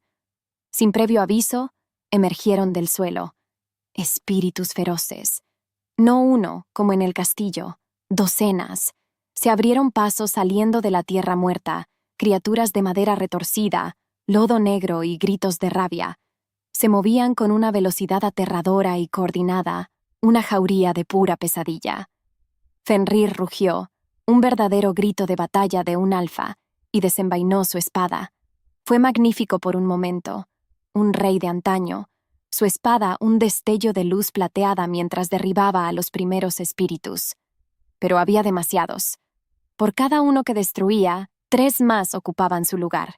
Sin previo aviso, emergieron del suelo. Espíritus feroces. No uno, como en el castillo, docenas. Se abrieron pasos saliendo de la tierra muerta, criaturas de madera retorcida, lodo negro y gritos de rabia. Se movían con una velocidad aterradora y coordinada, una jauría de pura pesadilla. Fenrir rugió, un verdadero grito de batalla de un alfa, y desenvainó su espada. Fue magnífico por un momento. Un rey de antaño, su espada un destello de luz plateada mientras derribaba a los primeros espíritus. Pero había demasiados. Por cada uno que destruía, 3 más ocupaban su lugar.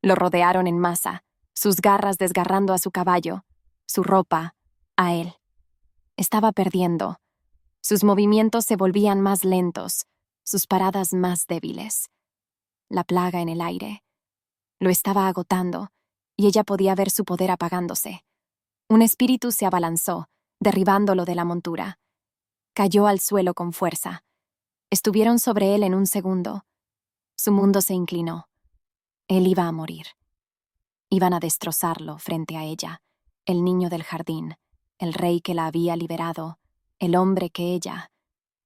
Lo rodearon en masa, sus garras desgarrando a su caballo, su ropa, a él. Estaba perdiendo. Sus movimientos se volvían más lentos, sus paradas más débiles. La plaga en el aire. Lo estaba agotando, y ella podía ver su poder apagándose. Un espíritu se abalanzó, derribándolo de la montura. Cayó al suelo con fuerza. Estuvieron sobre él en un segundo. Su mundo se inclinó. Él iba a morir. Iban a destrozarlo frente a ella, el niño del jardín, el rey que la había liberado, el hombre que ella...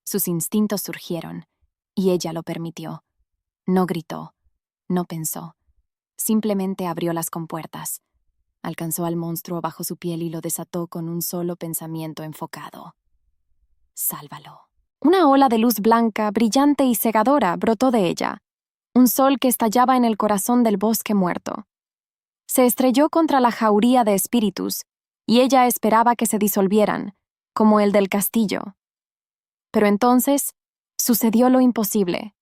Sus instintos surgieron, y ella lo permitió. No gritó, no pensó. Simplemente abrió las compuertas. Alcanzó al monstruo bajo su piel y lo desató con un solo pensamiento enfocado. Sálvalo. Una ola de luz blanca, brillante y cegadora brotó de ella. Un sol que estallaba en el corazón del bosque muerto. Se estrelló contra la jauría de espíritus, y ella esperaba que se disolvieran, como el del castillo. Pero entonces sucedió lo imposible.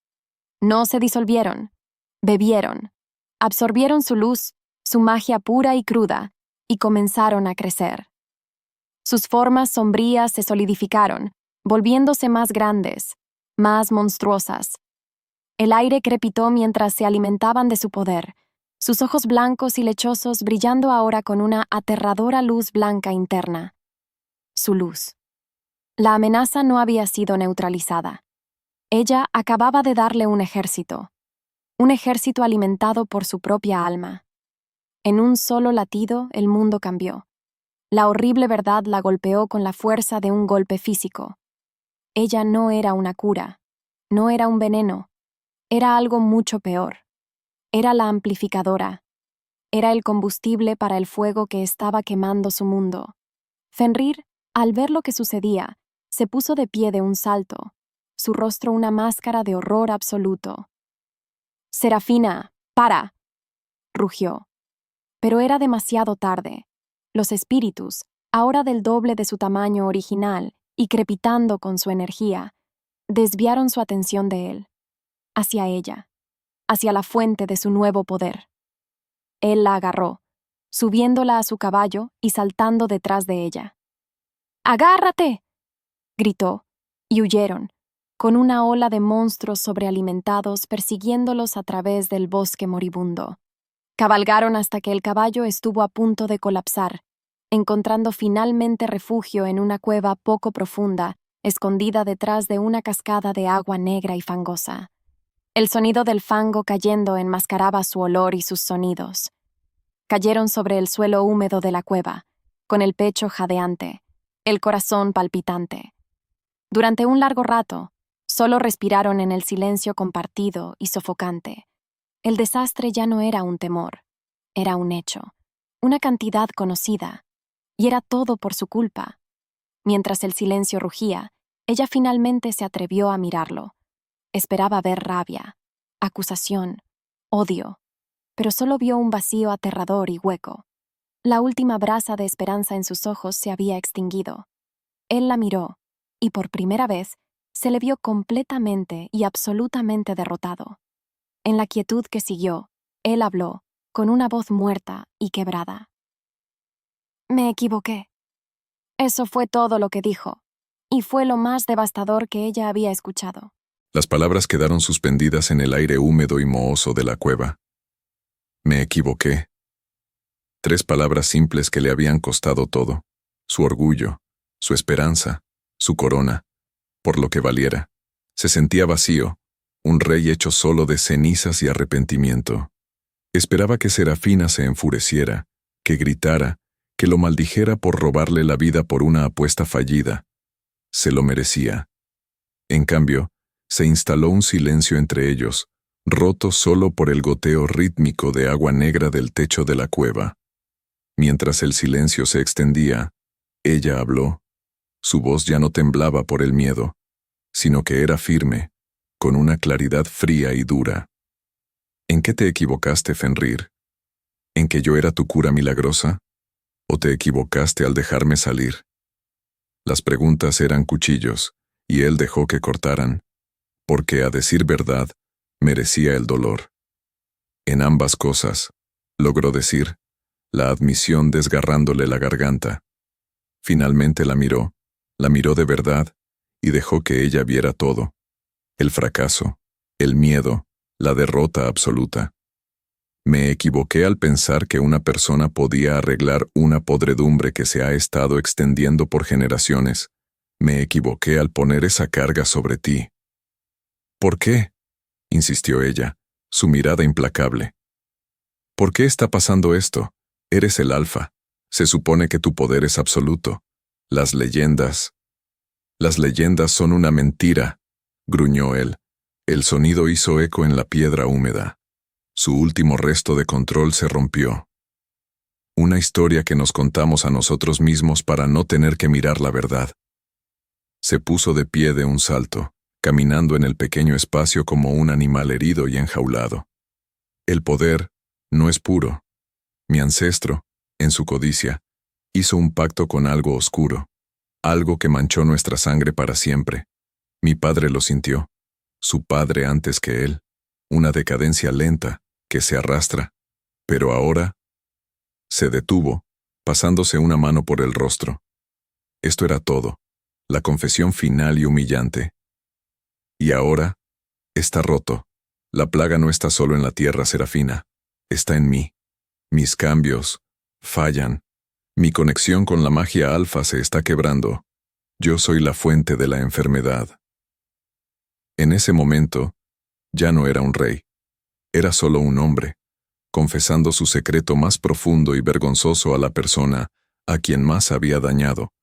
No se disolvieron, bebieron, absorbieron su luz, su magia pura y cruda, y comenzaron a crecer. Sus formas sombrías se solidificaron, volviéndose más grandes, más monstruosas. El aire crepitó mientras se alimentaban de su poder, sus ojos blancos y lechosos brillando ahora con una aterradora luz blanca interna. Su luz. La amenaza no había sido neutralizada. Ella acababa de darle un ejército alimentado por su propia alma. En un solo latido el mundo cambió. La horrible verdad la golpeó con la fuerza de un golpe físico. Ella no era una cura, no era un veneno, era algo mucho peor. Era la amplificadora. Era el combustible para el fuego que estaba quemando su mundo. Fenrir, al ver lo que sucedía, se puso de pie de un salto, su rostro una máscara de horror absoluto. «Serafina, para», rugió. Pero era demasiado tarde. Los espíritus, ahora del doble de su tamaño original y crepitando con su energía, desviaron su atención de él, hacia ella, hacia la fuente de su nuevo poder. Él la agarró, subiéndola a su caballo y saltando detrás de ella. «¡Agárrate!», gritó, y huyeron, con una ola de monstruos sobrealimentados persiguiéndolos a través del bosque moribundo. Cabalgaron hasta que el caballo estuvo a punto de colapsar, encontrando finalmente refugio en una cueva poco profunda, escondida detrás de una cascada de agua negra y fangosa. El sonido del fango cayendo enmascaraba su olor y sus sonidos. Cayeron sobre el suelo húmedo de la cueva, con el pecho jadeante, el corazón palpitante. Durante un largo rato, solo respiraron en el silencio compartido y sofocante. El desastre ya no era un temor, era un hecho, una cantidad conocida, y era todo por su culpa. Mientras el silencio rugía, ella finalmente se atrevió a mirarlo. Esperaba ver rabia, acusación, odio, pero solo vio un vacío aterrador y hueco. La última brasa de esperanza en sus ojos se había extinguido. Él la miró, y por primera vez se le vio completamente y absolutamente derrotado. En la quietud que siguió, él habló, con una voz muerta y quebrada. «Me equivoqué». Eso fue todo lo que dijo, y fue lo más devastador que ella había escuchado. Las palabras quedaron suspendidas en el aire húmedo y mohoso de la cueva. Me equivoqué. 3 palabras simples que le habían costado todo: su orgullo, su esperanza, su corona, por lo que valiera. Se sentía vacío, un rey hecho solo de cenizas y arrepentimiento. Esperaba que Serafina se enfureciera, que gritara, que lo maldijera por robarle la vida por una apuesta fallida. Se lo merecía. En cambio, se instaló un silencio entre ellos, roto solo por el goteo rítmico de agua negra del techo de la cueva. Mientras el silencio se extendía, ella habló. Su voz ya no temblaba por el miedo, sino que era firme, con una claridad fría y dura. ¿En qué te equivocaste, Fenrir? ¿En que yo era tu cura milagrosa? ¿O te equivocaste al dejarme salir? Las preguntas eran cuchillos, y él dejó que cortaran, porque, a decir verdad, merecía el dolor. En ambas cosas, logró decir, la admisión desgarrándole la garganta. Finalmente la miró de verdad, y dejó que ella viera todo. El fracaso, el miedo, la derrota absoluta. Me equivoqué al pensar que una persona podía arreglar una podredumbre que se ha estado extendiendo por generaciones. Me equivoqué al poner esa carga sobre ti. ¿Por qué?, insistió ella, su mirada implacable. ¿Por qué está pasando esto? Eres el alfa. Se supone que tu poder es absoluto. Las leyendas son una mentira, gruñó él. El sonido hizo eco en la piedra húmeda. Su último resto de control se rompió. Una historia que nos contamos a nosotros mismos para no tener que mirar la verdad. Se puso de pie de un salto, caminando en el pequeño espacio como un animal herido y enjaulado. El poder no es puro. Mi ancestro, en su codicia, hizo un pacto con algo oscuro, algo que manchó nuestra sangre para siempre. Mi padre lo sintió, su padre antes que él, una decadencia lenta que se arrastra, pero ahora se detuvo, pasándose una mano por el rostro. Esto era todo, la confesión final y humillante. Y ahora está roto. La plaga no está solo en la tierra, Serafina, está en mí. Mis cambios fallan. Mi conexión con la magia alfa se está quebrando. Yo soy la fuente de la enfermedad. En ese momento, ya no era un rey. Era solo un hombre, confesando su secreto más profundo y vergonzoso a la persona a quien más había dañado.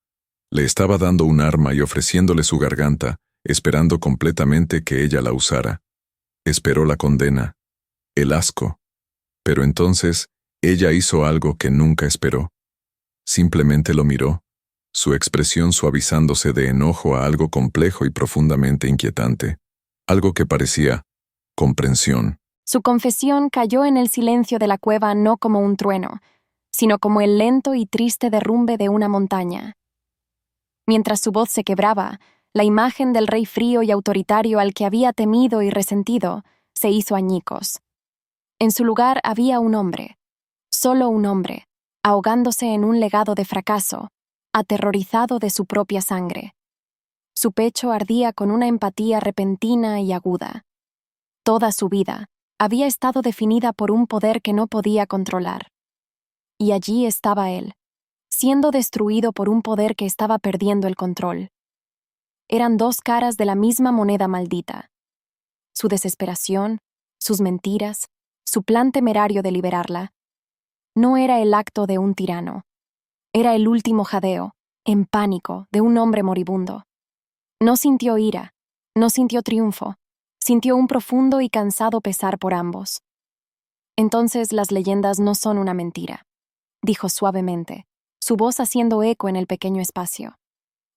Le estaba dando un arma y ofreciéndole su garganta, esperando completamente que ella la usara. Esperó la condena, el asco. Pero entonces, ella hizo algo que nunca esperó. Simplemente lo miró, su expresión suavizándose de enojo a algo complejo y profundamente inquietante. Algo que parecía comprensión. Su confesión cayó en el silencio de la cueva no como un trueno, sino como el lento y triste derrumbe de una montaña. Mientras su voz se quebraba, la imagen del rey frío y autoritario al que había temido y resentido se hizo añicos. En su lugar había un hombre, solo un hombre, ahogándose en un legado de fracaso, aterrorizado de su propia sangre. Su pecho ardía con una empatía repentina y aguda. Toda su vida había estado definida por un poder que no podía controlar. Y allí estaba él, siendo destruido por un poder que estaba perdiendo el control. Eran dos caras de la misma moneda maldita. Su desesperación, sus mentiras, su plan temerario de liberarla. No era el acto de un tirano. Era el último jadeo, en pánico, de un hombre moribundo. No sintió ira, no sintió triunfo, sintió un profundo y cansado pesar por ambos. Entonces las leyendas no son una mentira, dijo suavemente, su voz haciendo eco en el pequeño espacio.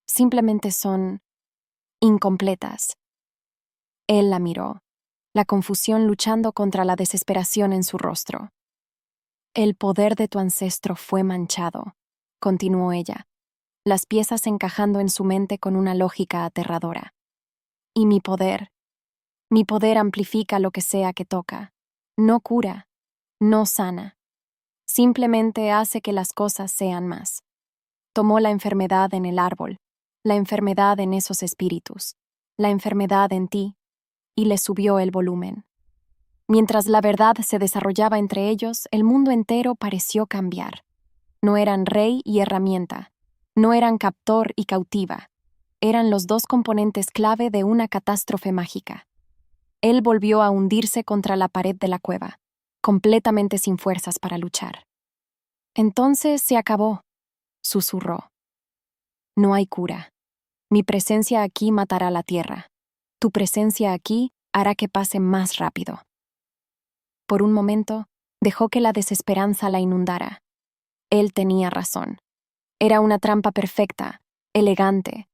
Simplemente son incompletas. Él la miró, la confusión luchando contra la desesperación en su rostro. El poder de tu ancestro fue manchado, continuó ella, las piezas encajando en su mente con una lógica aterradora. Y mi poder amplifica lo que sea que toca. No cura, no sana. Simplemente hace que las cosas sean más. Tomó la enfermedad en el árbol, la enfermedad en esos espíritus, la enfermedad en ti, y le subió el volumen. Mientras la verdad se desarrollaba entre ellos, el mundo entero pareció cambiar. No eran rey y herramienta, no eran captor y cautiva, eran los dos componentes clave de una catástrofe mágica. Él volvió a hundirse contra la pared de la cueva, completamente sin fuerzas para luchar. Entonces se acabó, susurró. No hay cura. Mi presencia aquí matará la tierra. Tu presencia aquí hará que pase más rápido. Por un momento, dejó que la desesperanza la inundara. Él tenía razón. Era una trampa perfecta, elegante.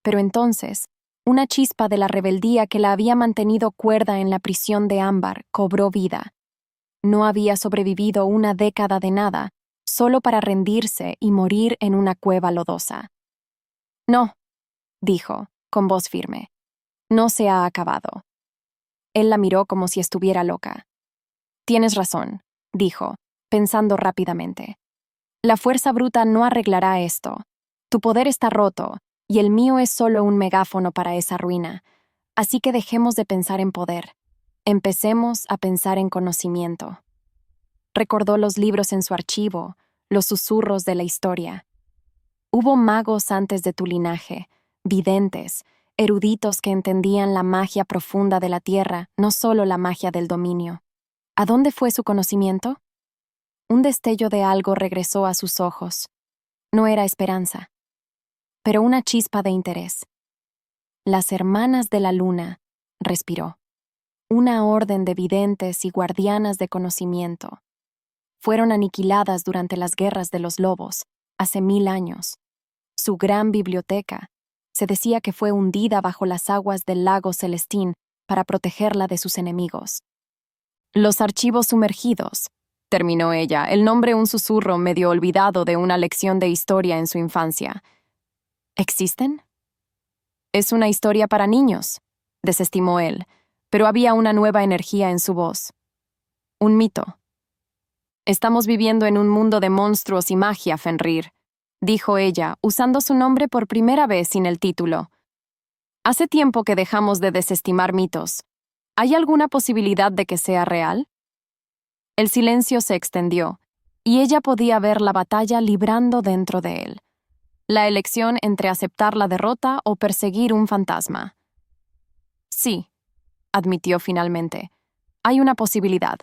Pero entonces, una chispa de la rebeldía que la había mantenido cuerda en la prisión de ámbar cobró vida. No había sobrevivido una década de nada, solo para rendirse y morir en una cueva lodosa. No, dijo, con voz firme. No se ha acabado. Él la miró como si estuviera loca. Tienes razón, dijo, pensando rápidamente. La fuerza bruta no arreglará esto. Tu poder está roto, y el mío es solo un megáfono para esa ruina. Así que dejemos de pensar en poder. Empecemos a pensar en conocimiento. Recordó los libros en su archivo, los susurros de la historia. Hubo magos antes de tu linaje, videntes, eruditos que entendían la magia profunda de la tierra, no solo la magia del dominio. ¿A dónde fue su conocimiento? Un destello de algo regresó a sus ojos. No era esperanza, pero una chispa de interés. Las hermanas de la luna, respiró. Una orden de videntes y guardianas de conocimiento. Fueron aniquiladas durante las guerras de los lobos, hace 1000 años. Su gran biblioteca se decía que fue hundida bajo las aguas del lago Celestín para protegerla de sus enemigos. Los archivos sumergidos, terminó ella, el nombre un susurro medio olvidado de una lección de historia en su infancia. ¿Existen? Es una historia para niños, desestimó él, pero había una nueva energía en su voz. Un mito. Estamos viviendo en un mundo de monstruos y magia, Fenrir, dijo ella, usando su nombre por primera vez sin el título. Hace tiempo que dejamos de desestimar mitos. ¿Hay alguna posibilidad de que sea real? El silencio se extendió, y ella podía ver la batalla librando dentro de él. La elección entre aceptar la derrota o perseguir un fantasma. Sí, admitió finalmente. Hay una posibilidad.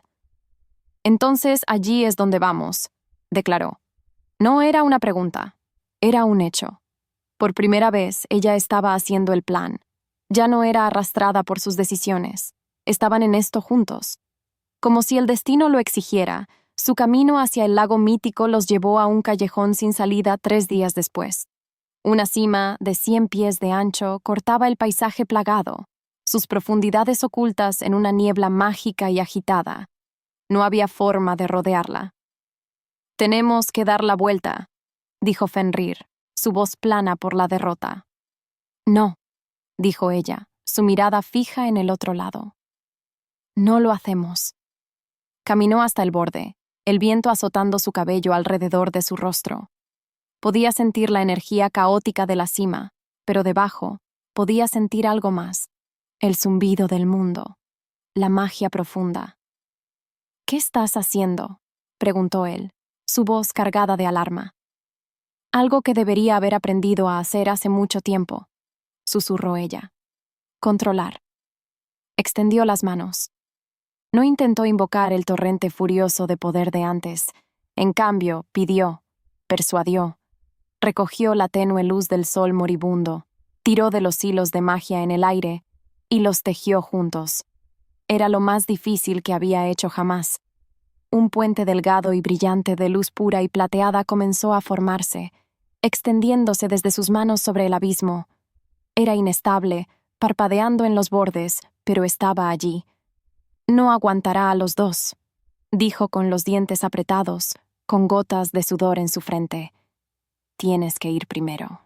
Entonces allí es donde vamos, declaró. No era una pregunta, era un hecho. Por primera vez ella estaba haciendo el plan. Ya no era arrastrada por sus decisiones. Estaban en esto juntos. Como si el destino lo exigiera, su camino hacia el lago mítico los llevó a un callejón sin salida 3 días después. Una cima de 100 pies de ancho cortaba el paisaje plagado, sus profundidades ocultas en una niebla mágica y agitada. No había forma de rodearla. Tenemos que dar la vuelta, dijo Fenrir, su voz plana por la derrota. No, dijo ella, su mirada fija en el otro lado. No lo hacemos. Caminó hasta el borde, el viento azotando su cabello alrededor de su rostro. Podía sentir la energía caótica de la cima, pero debajo podía sentir algo más, el zumbido del mundo, la magia profunda. ¿Qué estás haciendo?, preguntó él, su voz cargada de alarma. Algo que debería haber aprendido a hacer hace mucho tiempo, susurró ella. Controlar. Extendió las manos. No intentó invocar el torrente furioso de poder de antes. En cambio, pidió, persuadió, recogió la tenue luz del sol moribundo, tiró de los hilos de magia en el aire y los tejió juntos. Era lo más difícil que había hecho jamás. Un puente delgado y brillante de luz pura y plateada comenzó a formarse, extendiéndose desde sus manos sobre el abismo. Era inestable, parpadeando en los bordes, pero estaba allí. No aguantará a los dos, dijo con los dientes apretados, con gotas de sudor en su frente. Tienes que ir primero.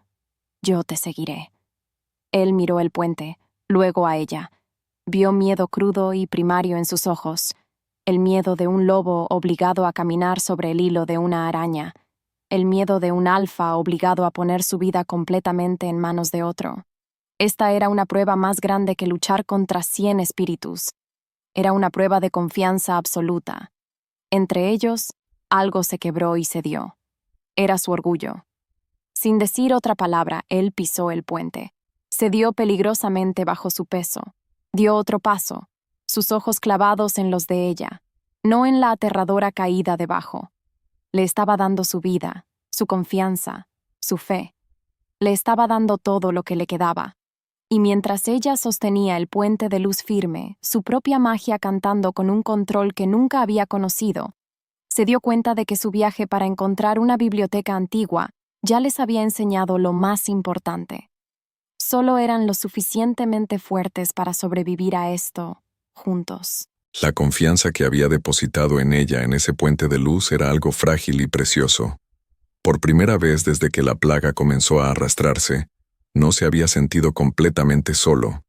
Yo te seguiré. Él miró el puente, luego a ella. Vio miedo crudo y primario en sus ojos, el miedo de un lobo obligado a caminar sobre el hilo de una araña, el miedo de un alfa obligado a poner su vida completamente en manos de otro. Esta era una prueba más grande que luchar contra 100 espíritus. Era una prueba de confianza absoluta. Entre ellos, algo se quebró y cedió. Era su orgullo. Sin decir otra palabra, él pisó el puente. Cedió peligrosamente bajo su peso. Dio otro paso, sus ojos clavados en los de ella, no en la aterradora caída debajo. Le estaba dando su vida, su confianza, su fe. Le estaba dando todo lo que le quedaba. Y mientras ella sostenía el puente de luz firme, su propia magia cantando con un control que nunca había conocido, se dio cuenta de que su viaje para encontrar una biblioteca antigua ya les había enseñado lo más importante. Solo eran lo suficientemente fuertes para sobrevivir a esto, juntos. La confianza que había depositado en ella en ese puente de luz era algo frágil y precioso. Por primera vez desde que la plaga comenzó a arrastrarse, no se había sentido completamente solo,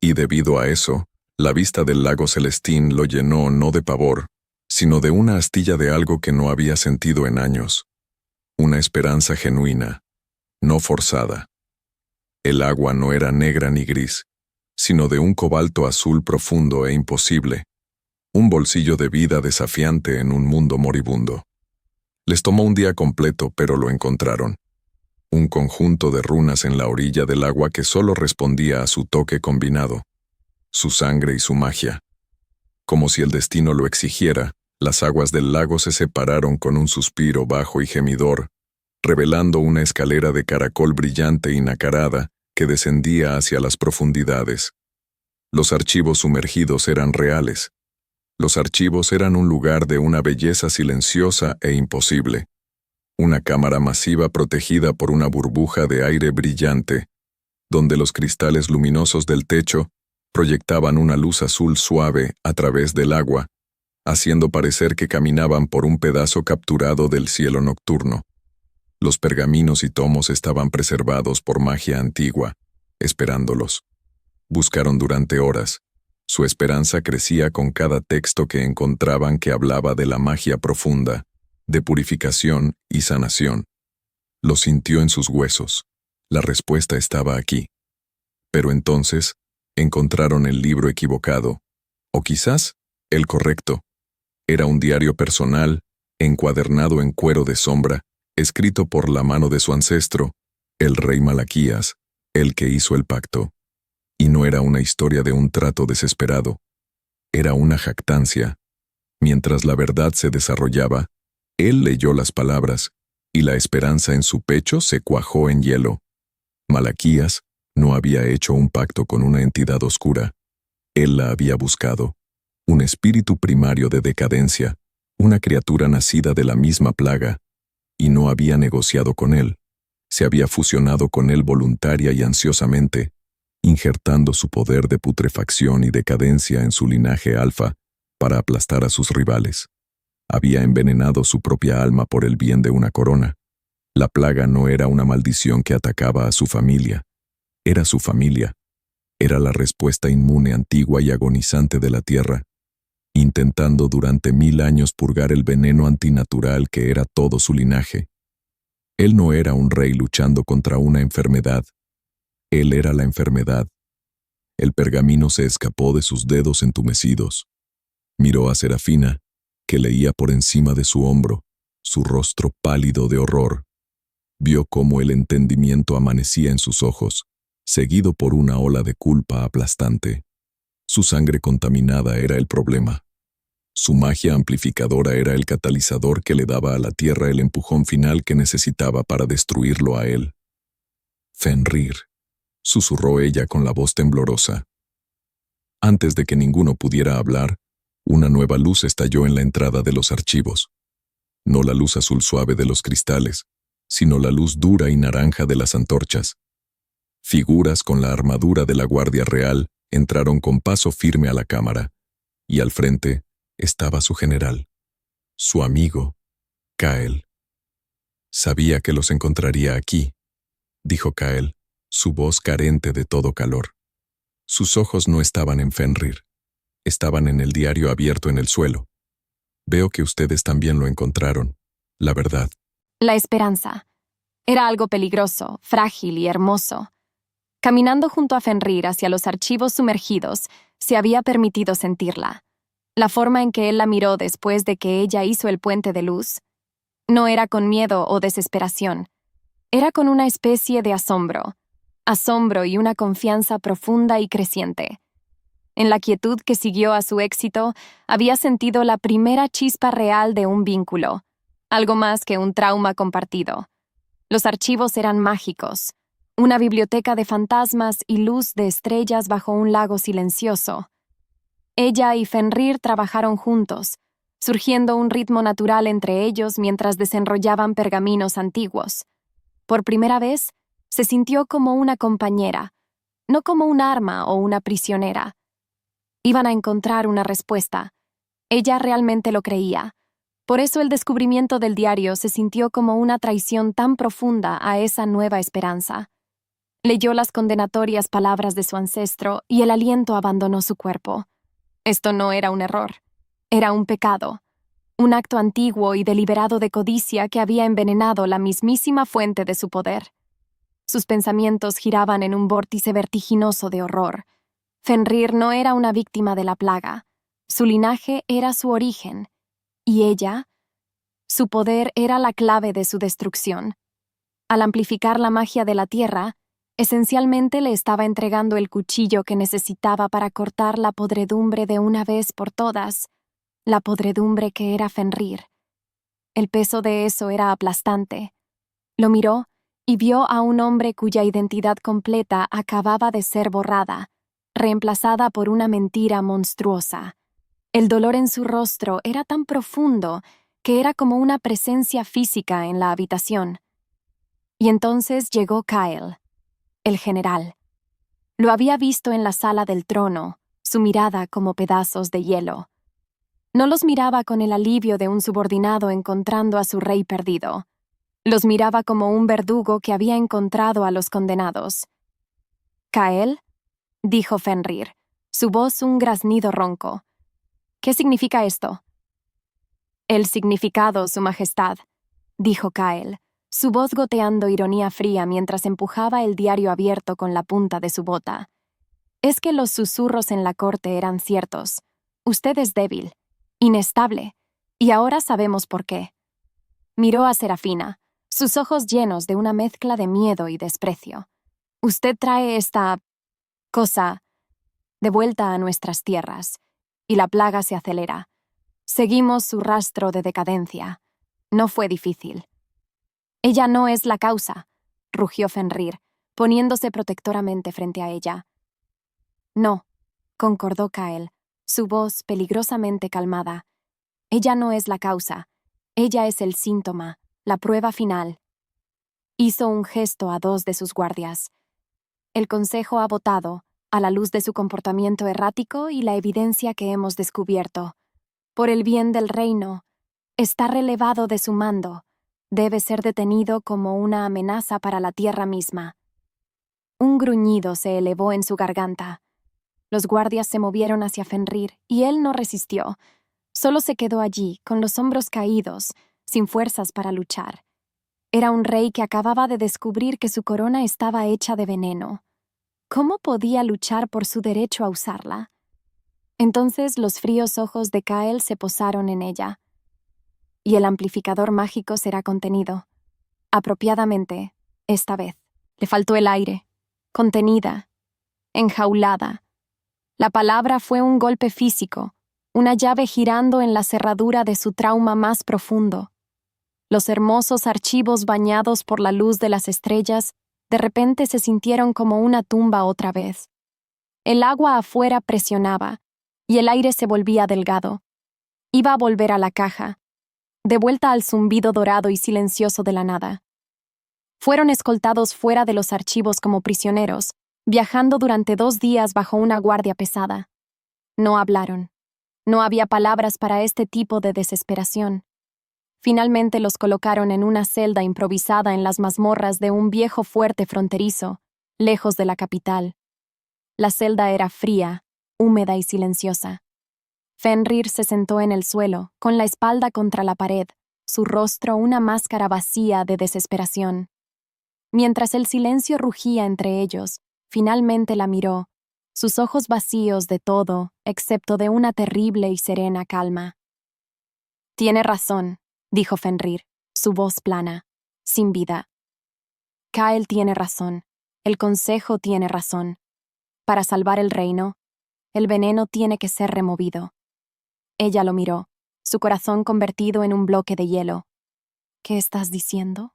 y debido a eso, la vista del lago Celestín lo llenó no de pavor, sino de una astilla de algo que no había sentido en años. Una esperanza genuina, no forzada. El agua no era negra ni gris, sino de un cobalto azul profundo e imposible, un bolsillo de vida desafiante en un mundo moribundo. Les tomó un día completo, pero lo encontraron. Un conjunto de runas en la orilla del agua que solo respondía a su toque combinado, su sangre y su magia. Como si el destino lo exigiera, las aguas del lago se separaron con un suspiro bajo y gemidor, revelando una escalera de caracol brillante y nacarada que descendía hacia las profundidades. Los archivos sumergidos eran reales. Los archivos eran un lugar de una belleza silenciosa e imposible. Una cámara masiva protegida por una burbuja de aire brillante, donde los cristales luminosos del techo proyectaban una luz azul suave a través del agua, haciendo parecer que caminaban por un pedazo capturado del cielo nocturno. Los pergaminos y tomos estaban preservados por magia antigua, esperándolos. Buscaron durante horas. Su esperanza crecía con cada texto que encontraban que hablaba de la magia profunda, de purificación y sanación. Lo sintió en sus huesos. La respuesta estaba aquí. Pero entonces, encontraron el libro equivocado, o quizás el correcto. Era un diario personal, encuadernado en cuero de sombra, escrito por la mano de su ancestro, el rey Malaquías, el que hizo el pacto. Y no era una historia de un trato desesperado. Era una jactancia. Mientras la verdad se desarrollaba, él leyó las palabras, y la esperanza en su pecho se cuajó en hielo. Malaquías no había hecho un pacto con una entidad oscura. Él la había buscado. Un espíritu primario de decadencia, una criatura nacida de la misma plaga, y no había negociado con él. Se había fusionado con él voluntaria y ansiosamente, injertando su poder de putrefacción y decadencia en su linaje alfa para aplastar a sus rivales. Había envenenado su propia alma por el bien de una corona. La plaga no era una maldición que atacaba a su familia. Era su familia. Era la respuesta inmune antigua y agonizante de la tierra, intentando durante 1000 años purgar el veneno antinatural que era todo su linaje. Él no era un rey luchando contra una enfermedad. Él era la enfermedad. El pergamino se escapó de sus dedos entumecidos. Miró a Serafina, que leía por encima de su hombro, su rostro pálido de horror. Vio cómo el entendimiento amanecía en sus ojos, seguido por una ola de culpa aplastante. Su sangre contaminada era el problema. Su magia amplificadora era el catalizador que le daba a la tierra el empujón final que necesitaba para destruirlo a él. Fenrir, susurró ella con la voz temblorosa. Antes de que ninguno pudiera hablar, una nueva luz estalló en la entrada de los archivos. No la luz azul suave de los cristales, sino la luz dura y naranja de las antorchas. Figuras con la armadura de la Guardia Real entraron con paso firme a la cámara, y al frente estaba su general, su amigo, Kael. Sabía que los encontraría aquí, dijo Kael, su voz carente de todo calor. Sus ojos no estaban en Fenrir, estaban en el diario abierto en el suelo. Veo que ustedes también lo encontraron, la verdad. La esperanza. Era algo peligroso, frágil y hermoso. Caminando junto a Fenrir hacia los archivos sumergidos, se había permitido sentirla. La forma en que él la miró después de que ella hizo el puente de luz no era con miedo o desesperación. Era con una especie de asombro y una confianza profunda y creciente. En la quietud que siguió a su éxito, había sentido la primera chispa real de un vínculo, algo más que un trauma compartido. Los archivos eran mágicos, una biblioteca de fantasmas y luz de estrellas bajo un lago silencioso. Ella y Fenrir trabajaron juntos, surgiendo un ritmo natural entre ellos mientras desenrollaban pergaminos antiguos. Por primera vez, se sintió como una compañera, no como un arma o una prisionera. Iban a encontrar una respuesta. Ella realmente lo creía. Por eso el descubrimiento del diario se sintió como una traición tan profunda a esa nueva esperanza. Leyó las condenatorias palabras de su ancestro y el aliento abandonó su cuerpo. Esto no era un error. Era un pecado. un acto antiguo y deliberado de codicia que había envenenado la mismísima fuente de su poder. Sus pensamientos giraban en un vórtice vertiginoso de horror. Fenrir no era una víctima de la plaga. Su linaje era su origen, y ella, su poder era la clave de su destrucción. Al amplificar la magia de la tierra, esencialmente le estaba entregando el cuchillo que necesitaba para cortar la podredumbre de una vez por todas, la podredumbre que era Fenrir. El peso de eso era aplastante. Lo miró y vio a un hombre cuya identidad completa acababa de ser borrada, reemplazada por una mentira monstruosa. El dolor en su rostro era tan profundo que era como una presencia física en la habitación. Y entonces llegó Kyle, el general. Lo había visto en la sala del trono, su mirada como pedazos de hielo. No los miraba con el alivio de un subordinado encontrando a su rey perdido. Los miraba como un verdugo que había encontrado a los condenados. «Kyle», dijo Fenrir, su voz un graznido ronco. «¿Qué significa esto?» «El significado, Su Majestad», dijo Kyle, su voz goteando ironía fría mientras empujaba el diario abierto con la punta de su bota. «Es que los susurros en la corte eran ciertos. Usted es débil, inestable, y ahora sabemos por qué». Miró a Serafina, sus ojos llenos de una mezcla de miedo y desprecio. «Usted trae esta cosa de vuelta a nuestras tierras, y la plaga se acelera. Seguimos su rastro de decadencia. No fue difícil». «Ella no es la causa», rugió Fenrir, poniéndose protectoramente frente a ella. «No», concordó Kyle, su voz peligrosamente calmada. «Ella no es la causa. Ella es el síntoma, la prueba final». Hizo un gesto a dos de sus guardias. «El Consejo ha votado, a la luz de su comportamiento errático y la evidencia que hemos descubierto. Por el bien del reino, está relevado de su mando. Debe ser detenido como una amenaza para la tierra misma». Un gruñido se elevó en su garganta. Los guardias se movieron hacia Fenrir y él no resistió. Solo se quedó allí, con los hombros caídos, sin fuerzas para luchar. Era un rey que acababa de descubrir que su corona estaba hecha de veneno. ¿Cómo podía luchar por su derecho a usarla? Entonces los fríos ojos de Kyle se posaron en ella. «Y el amplificador mágico será contenido. Apropiadamente, esta vez». Le faltó el aire. Contenida. Enjaulada. La palabra fue un golpe físico, una llave girando en la cerradura de su trauma más profundo. Los hermosos archivos bañados por la luz de las estrellas de repente se sintieron como una tumba otra vez. El agua afuera presionaba, y el aire se volvía delgado. Iba a volver a la caja, de vuelta al zumbido dorado y silencioso de la nada. Fueron escoltados fuera de los archivos como prisioneros, viajando durante 2 días bajo una guardia pesada. No hablaron. No había palabras para este tipo de desesperación. Finalmente los colocaron en una celda improvisada en las mazmorras de un viejo fuerte fronterizo, lejos de la capital. La celda era fría, húmeda y silenciosa. Fenrir se sentó en el suelo, con la espalda contra la pared, su rostro una máscara vacía de desesperación. Mientras el silencio rugía entre ellos, finalmente la miró, sus ojos vacíos de todo, excepto de una terrible y serena calma. «Tiene razón», dijo Fenrir, su voz plana, sin vida. «Kyle tiene razón. El Consejo tiene razón. Para salvar el reino, el veneno tiene que ser removido». Ella lo miró, su corazón convertido en un bloque de hielo. «¿Qué estás diciendo?»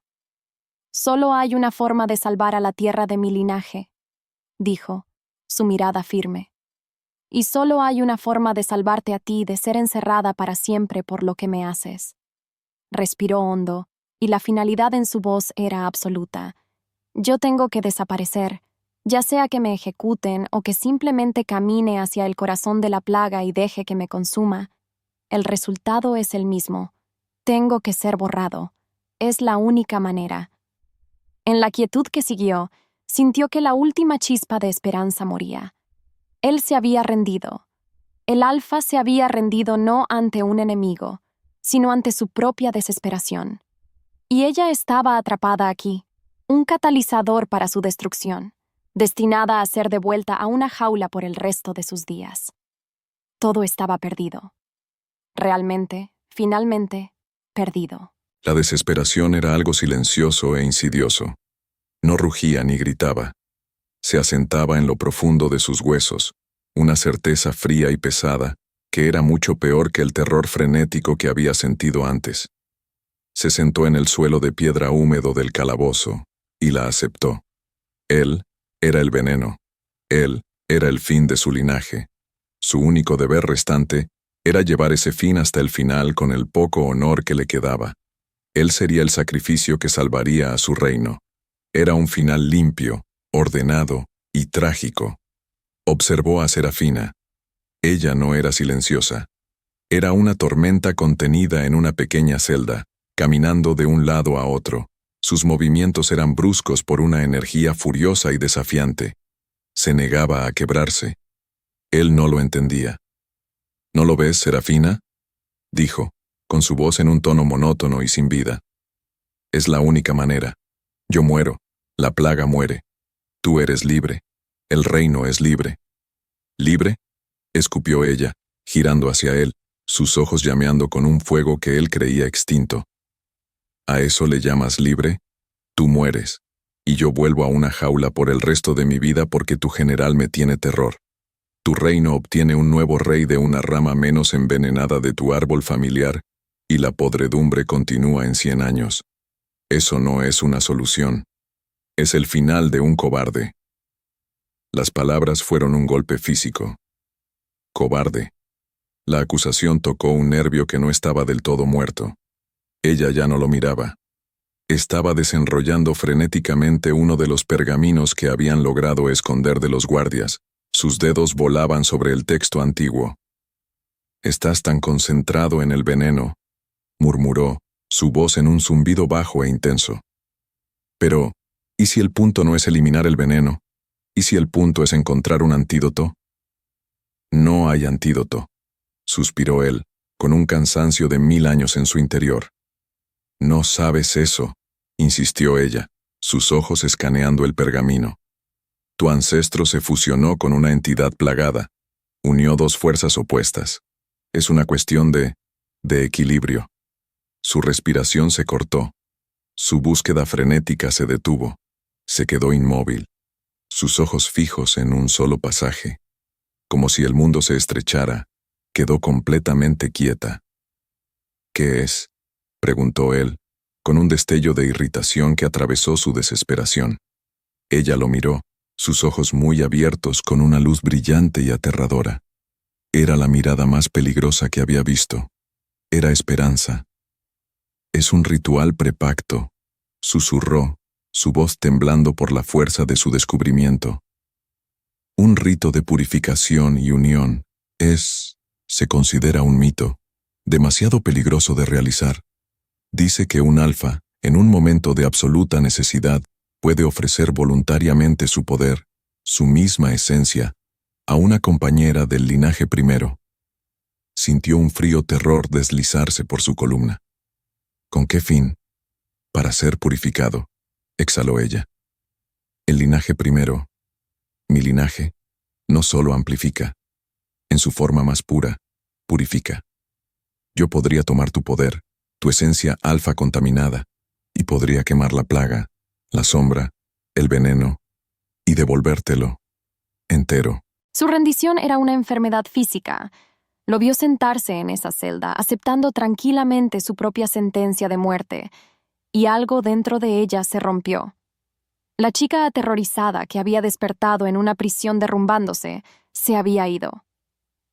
«Solo hay una forma de salvar a la tierra de mi linaje», dijo, su mirada firme. «Y solo hay una forma de salvarte a ti de ser encerrada para siempre por lo que me haces». Respiró hondo, y la finalidad en su voz era absoluta. «Yo tengo que desaparecer, ya sea que me ejecuten o que simplemente camine hacia el corazón de la plaga y deje que me consuma. El resultado es el mismo. Tengo que ser borrado. Es la única manera». En la quietud que siguió, sintió que la última chispa de esperanza moría. Él se había rendido. El Alfa se había rendido no ante un enemigo, sino ante su propia desesperación. Y ella estaba atrapada aquí, un catalizador para su destrucción, destinada a ser devuelta a una jaula por el resto de sus días. Todo estaba perdido. Realmente, finalmente, perdido. La desesperación era algo silencioso e insidioso. No rugía ni gritaba. Se asentaba en lo profundo de sus huesos, una certeza fría y pesada, que era mucho peor que el terror frenético que había sentido antes. Se sentó en el suelo de piedra húmedo del calabozo, y la aceptó. Él era el veneno. Él era el fin de su linaje. Su único deber restante era llevar ese fin hasta el final con el poco honor que le quedaba. Él sería el sacrificio que salvaría a su reino. Era un final limpio, ordenado y trágico. Observó a Serafina. Ella no era silenciosa. Era una tormenta contenida en una pequeña celda, caminando de un lado a otro. Sus movimientos eran bruscos por una energía furiosa y desafiante. Se negaba a quebrarse. Él no lo entendía. ¿No lo ves, Serafina?, dijo, con su voz en un tono monótono y sin vida. Es la única manera. Yo muero, la plaga muere. Tú eres libre. El reino es libre. ¿Libre?, escupió ella, girando hacia él, sus ojos llameando con un fuego que él creía extinto. ¿A eso le llamas libre? Tú mueres, y yo vuelvo a una jaula por el resto de mi vida porque tu general me tiene terror. Tu reino obtiene un nuevo rey de una rama menos envenenada de tu árbol familiar, y la podredumbre continúa en 100 años. Eso no es una solución. Es el final de un cobarde. Las palabras fueron un golpe físico. Cobarde. La acusación tocó un nervio que no estaba del todo muerto. Ella ya no lo miraba. Estaba desenrollando frenéticamente uno de los pergaminos que habían logrado esconder de los guardias. Sus dedos volaban sobre el texto antiguo. «Estás tan concentrado en el veneno», murmuró, su voz en un zumbido bajo e intenso. «Pero, ¿y si el punto no es eliminar el veneno? ¿Y si el punto es encontrar un antídoto?» «No hay antídoto», suspiró él, con un cansancio de 1000 años en su interior. «No sabes eso», insistió ella, sus ojos escaneando el pergamino. «Tu ancestro se fusionó con una entidad plagada, unió dos fuerzas opuestas. Es una cuestión de equilibrio». Su respiración se cortó. Su búsqueda frenética se detuvo. Se quedó inmóvil, sus ojos fijos en un solo pasaje. Como si el mundo se estrechara, quedó completamente quieta. «¿Qué es?», preguntó él, con un destello de irritación que atravesó su desesperación. Ella lo miró, sus ojos muy abiertos con una luz brillante y aterradora. Era la mirada más peligrosa que había visto. Era esperanza. «Es un ritual prepacto», susurró, su voz temblando por la fuerza de su descubrimiento. «Un rito de purificación y unión. Se considera un mito, demasiado peligroso de realizar. Dice que un alfa, en un momento de absoluta necesidad, puede ofrecer voluntariamente su poder, su misma esencia, a una compañera del linaje primero». Sintió un frío terror deslizarse por su columna. «¿Con qué fin?». «Para ser purificado», exhaló ella. «El linaje primero, mi linaje, no solo amplifica, en su forma más pura, purifica. Yo podría tomar tu poder, tu esencia alfa contaminada, y podría quemar la plaga, la sombra, el veneno, y devolvértelo, entero». Su rendición era una enfermedad física. Lo vio sentarse en esa celda, aceptando tranquilamente su propia sentencia de muerte, y algo dentro de ella se rompió. La chica aterrorizada que había despertado en una prisión derrumbándose, se había ido.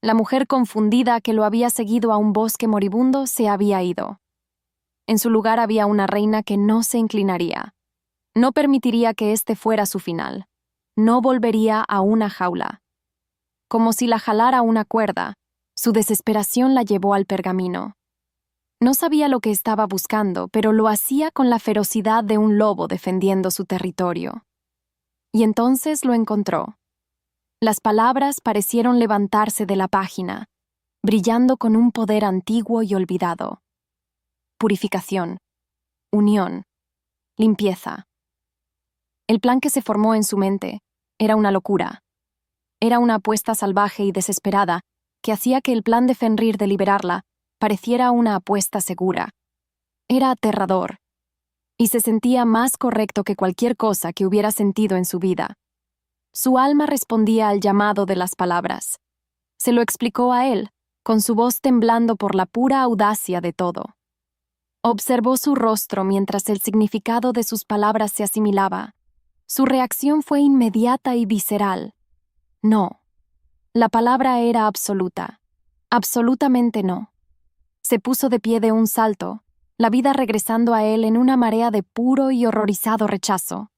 La mujer confundida que lo había seguido a un bosque moribundo se había ido. En su lugar había una reina que no se inclinaría. No permitiría que este fuera su final. No volvería a una jaula. Como si la jalara una cuerda, su desesperación la llevó al pergamino. No sabía lo que estaba buscando, pero lo hacía con la ferocidad de un lobo defendiendo su territorio. Y entonces lo encontró. Las palabras parecieron levantarse de la página, brillando con un poder antiguo y olvidado. purificación, unión, limpieza. El plan que se formó en su mente era una locura. Era una apuesta salvaje y desesperada que hacía que el plan de Fenrir de liberarla pareciera una apuesta segura. Era aterrador, y se sentía más correcto que cualquier cosa que hubiera sentido en su vida. Su alma respondía al llamado de las palabras. Se lo explicó a él, con su voz temblando por la pura audacia de todo. Observó su rostro mientras el significado de sus palabras se asimilaba. Su reacción fue inmediata y visceral. No. La palabra era absoluta. Absolutamente no. Se puso de pie de un salto, la vida regresando a él en una marea de puro y horrorizado rechazo.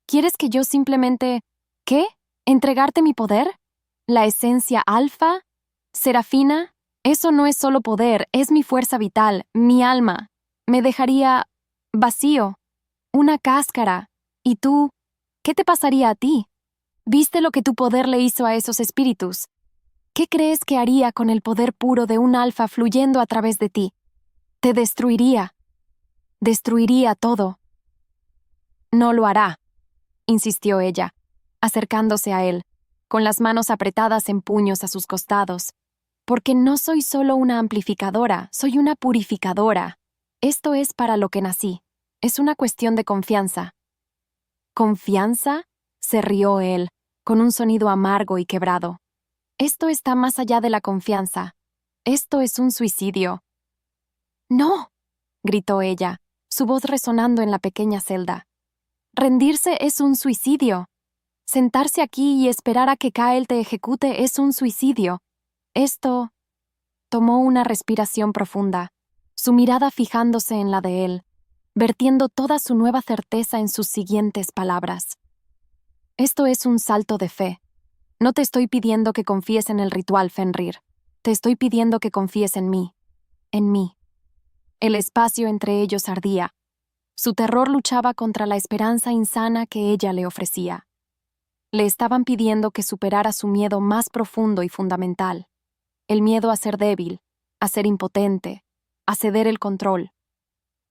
¿Quieres que yo simplemente... ¿qué? ¿Entregarte mi poder? ¿La esencia alfa? ¿Serafina? Eso no es solo poder, es mi fuerza vital, mi alma. Me dejaría... vacío. Una cáscara. ¿Y tú? ¿Qué te pasaría a ti? ¿Viste lo que tu poder le hizo a esos espíritus? ¿Qué crees que haría con el poder puro de un alfa fluyendo a través de ti? Te destruiría. Destruiría todo. No lo hará, insistió ella, acercándose a él, con las manos apretadas en puños a sus costados. Porque no soy solo una amplificadora, soy una purificadora. Esto es para lo que nací. Es una cuestión de confianza. ¿Confianza? Se rió él, con un sonido amargo y quebrado. Esto está más allá de la confianza. Esto es un suicidio. ¡No!, gritó ella, su voz resonando en la pequeña celda. Rendirse es un suicidio. Sentarse aquí y esperar a que Kyle te ejecute es un suicidio. Esto... Tomó una respiración profunda, su mirada fijándose en la de él, vertiendo toda su nueva certeza en sus siguientes palabras. Esto es un salto de fe. No te estoy pidiendo que confíes en el ritual, Fenrir. Te estoy pidiendo que confíes en mí. En mí. El espacio entre ellos ardía. Su terror luchaba contra la esperanza insana que ella le ofrecía. Le estaban pidiendo que superara su miedo más profundo y fundamental. El miedo a ser débil, a ser impotente, a ceder el control.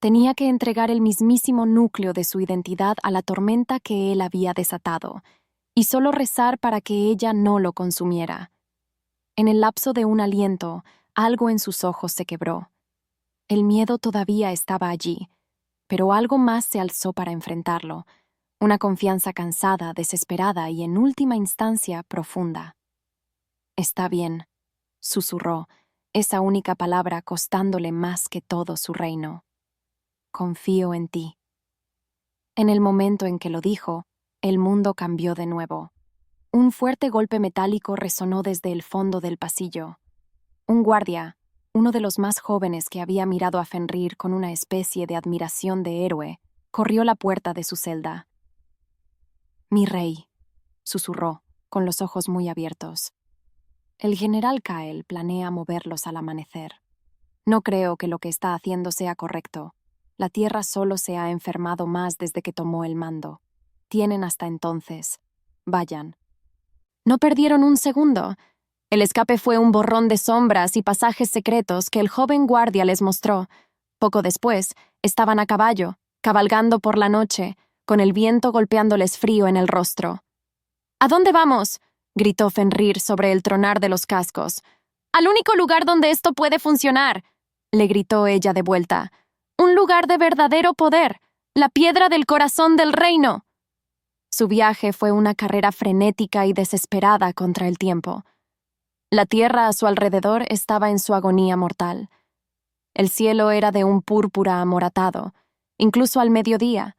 Tenía que entregar el mismísimo núcleo de su identidad a la tormenta que él había desatado, y solo rezar para que ella no lo consumiera. En el lapso de un aliento, algo en sus ojos se quebró. El miedo todavía estaba allí, pero algo más se alzó para enfrentarlo, una confianza cansada, desesperada y en última instancia profunda. «Está bien», susurró, esa única palabra costándole más que todo su reino. «Confío en ti». En el momento en que lo dijo, el mundo cambió de nuevo. Un fuerte golpe metálico resonó desde el fondo del pasillo. Un guardia, uno de los más jóvenes que había mirado a Fenrir con una especie de admiración de héroe, corrió la puerta de su celda. «Mi rey», susurró, con los ojos muy abiertos. «El general Kyle planea moverlos al amanecer. No creo que lo que está haciendo sea correcto. La Tierra solo se ha enfermado más desde que tomó el mando. Tienen hasta entonces. Vayan». No perdieron un segundo. El escape fue un borrón de sombras y pasajes secretos que el joven guardia les mostró. Poco después, estaban a caballo, cabalgando por la noche, con el viento golpeándoles frío en el rostro. «¿A dónde vamos?», gritó Fenrir sobre el tronar de los cascos. «Al único lugar donde esto puede funcionar», le gritó ella de vuelta. «Un lugar de verdadero poder, la piedra del corazón del reino». Su viaje fue una carrera frenética y desesperada contra el tiempo. La tierra a su alrededor estaba en su agonía mortal. El cielo era de un púrpura amoratado, incluso al mediodía.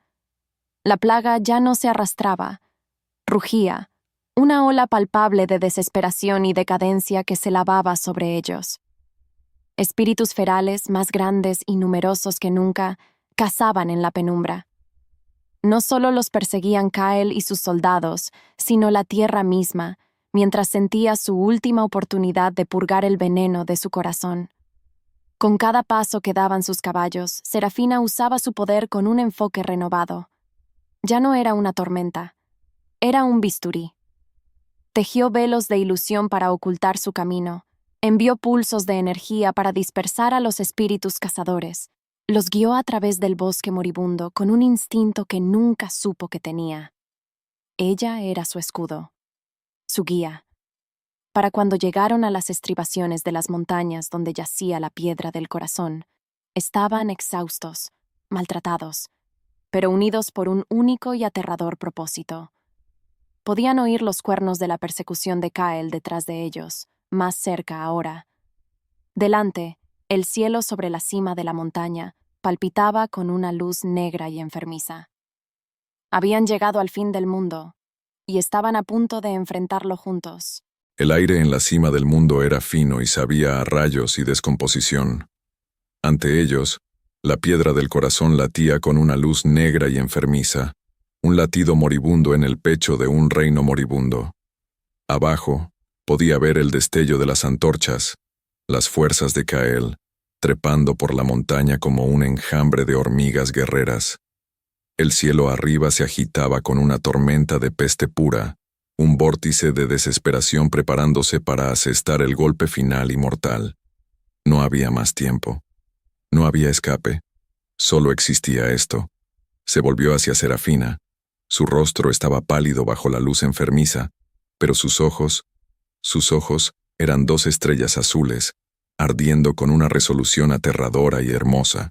La plaga ya no se arrastraba. Rugía, una ola palpable de desesperación y decadencia que se lavaba sobre ellos. Espíritus ferales, más grandes y numerosos que nunca, cazaban en la penumbra. No solo los perseguían Kyle y sus soldados, sino la tierra misma, mientras sentía su última oportunidad de purgar el veneno de su corazón. Con cada paso que daban sus caballos, Serafina usaba su poder con un enfoque renovado. Ya no era una tormenta, era un bisturí. Tejió velos de ilusión para ocultar su camino, envió pulsos de energía para dispersar a los espíritus cazadores, Los guió a través del bosque moribundo con un instinto que nunca supo que tenía. Ella era su escudo, su guía. Para cuando llegaron a las estribaciones de las montañas donde yacía la piedra del corazón, estaban exhaustos, maltratados, pero unidos por un único y aterrador propósito. Podían oír los cuernos de la persecución de Kael detrás de ellos, más cerca ahora. Delante, el cielo sobre la cima de la montaña palpitaba con una luz negra y enfermiza. Habían llegado al fin del mundo, y estaban a punto de enfrentarlo juntos. El aire en la cima del mundo era fino y sabía a rayos y descomposición. Ante ellos, la piedra del corazón latía con una luz negra y enfermiza, un latido moribundo en el pecho de un reino moribundo. Abajo, podía ver el destello de las antorchas, las fuerzas de Kael, trepando por la montaña como un enjambre de hormigas guerreras. El cielo arriba se agitaba con una tormenta de peste pura, un vórtice de desesperación preparándose para asestar el golpe final y mortal. No había más tiempo. No había escape. Solo existía esto. Se volvió hacia Serafina. Su rostro estaba pálido bajo la luz enfermiza, pero sus ojos eran 2 estrellas azules, ardiendo con una resolución aterradora y hermosa.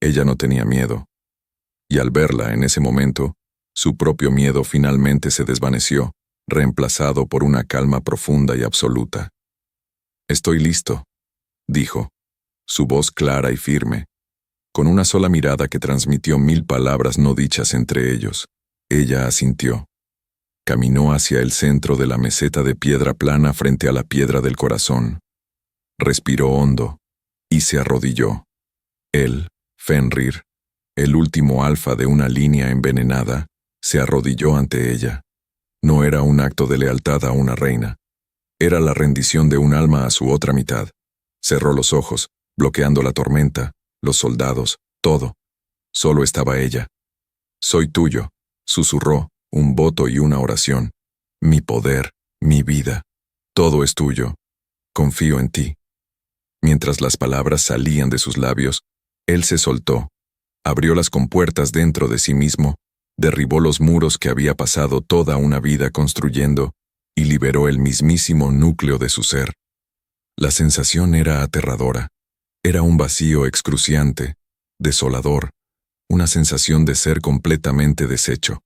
Ella no tenía miedo. Y al verla en ese momento, su propio miedo finalmente se desvaneció, reemplazado por una calma profunda y absoluta. «Estoy listo», dijo, su voz clara y firme, con una sola mirada que transmitió 1000 palabras no dichas entre ellos. Ella asintió. Caminó hacia el centro de la meseta de piedra plana frente a la piedra del corazón. Respiró hondo y se arrodilló. Él, Fenrir, el último alfa de una línea envenenada, se arrodilló ante ella. No era un acto de lealtad a una reina. Era la rendición de un alma a su otra mitad. Cerró los ojos, bloqueando la tormenta, los soldados, todo. Solo estaba ella. «Soy tuyo», susurró, un voto y una oración. «Mi poder, mi vida, todo es tuyo. Confío en ti». Mientras las palabras salían de sus labios, él se soltó. Abrió las compuertas dentro de sí mismo, derribó los muros que había pasado toda una vida construyendo y liberó el mismísimo núcleo de su ser. La sensación era aterradora. Era un vacío excruciante, desolador, una sensación de ser completamente deshecho.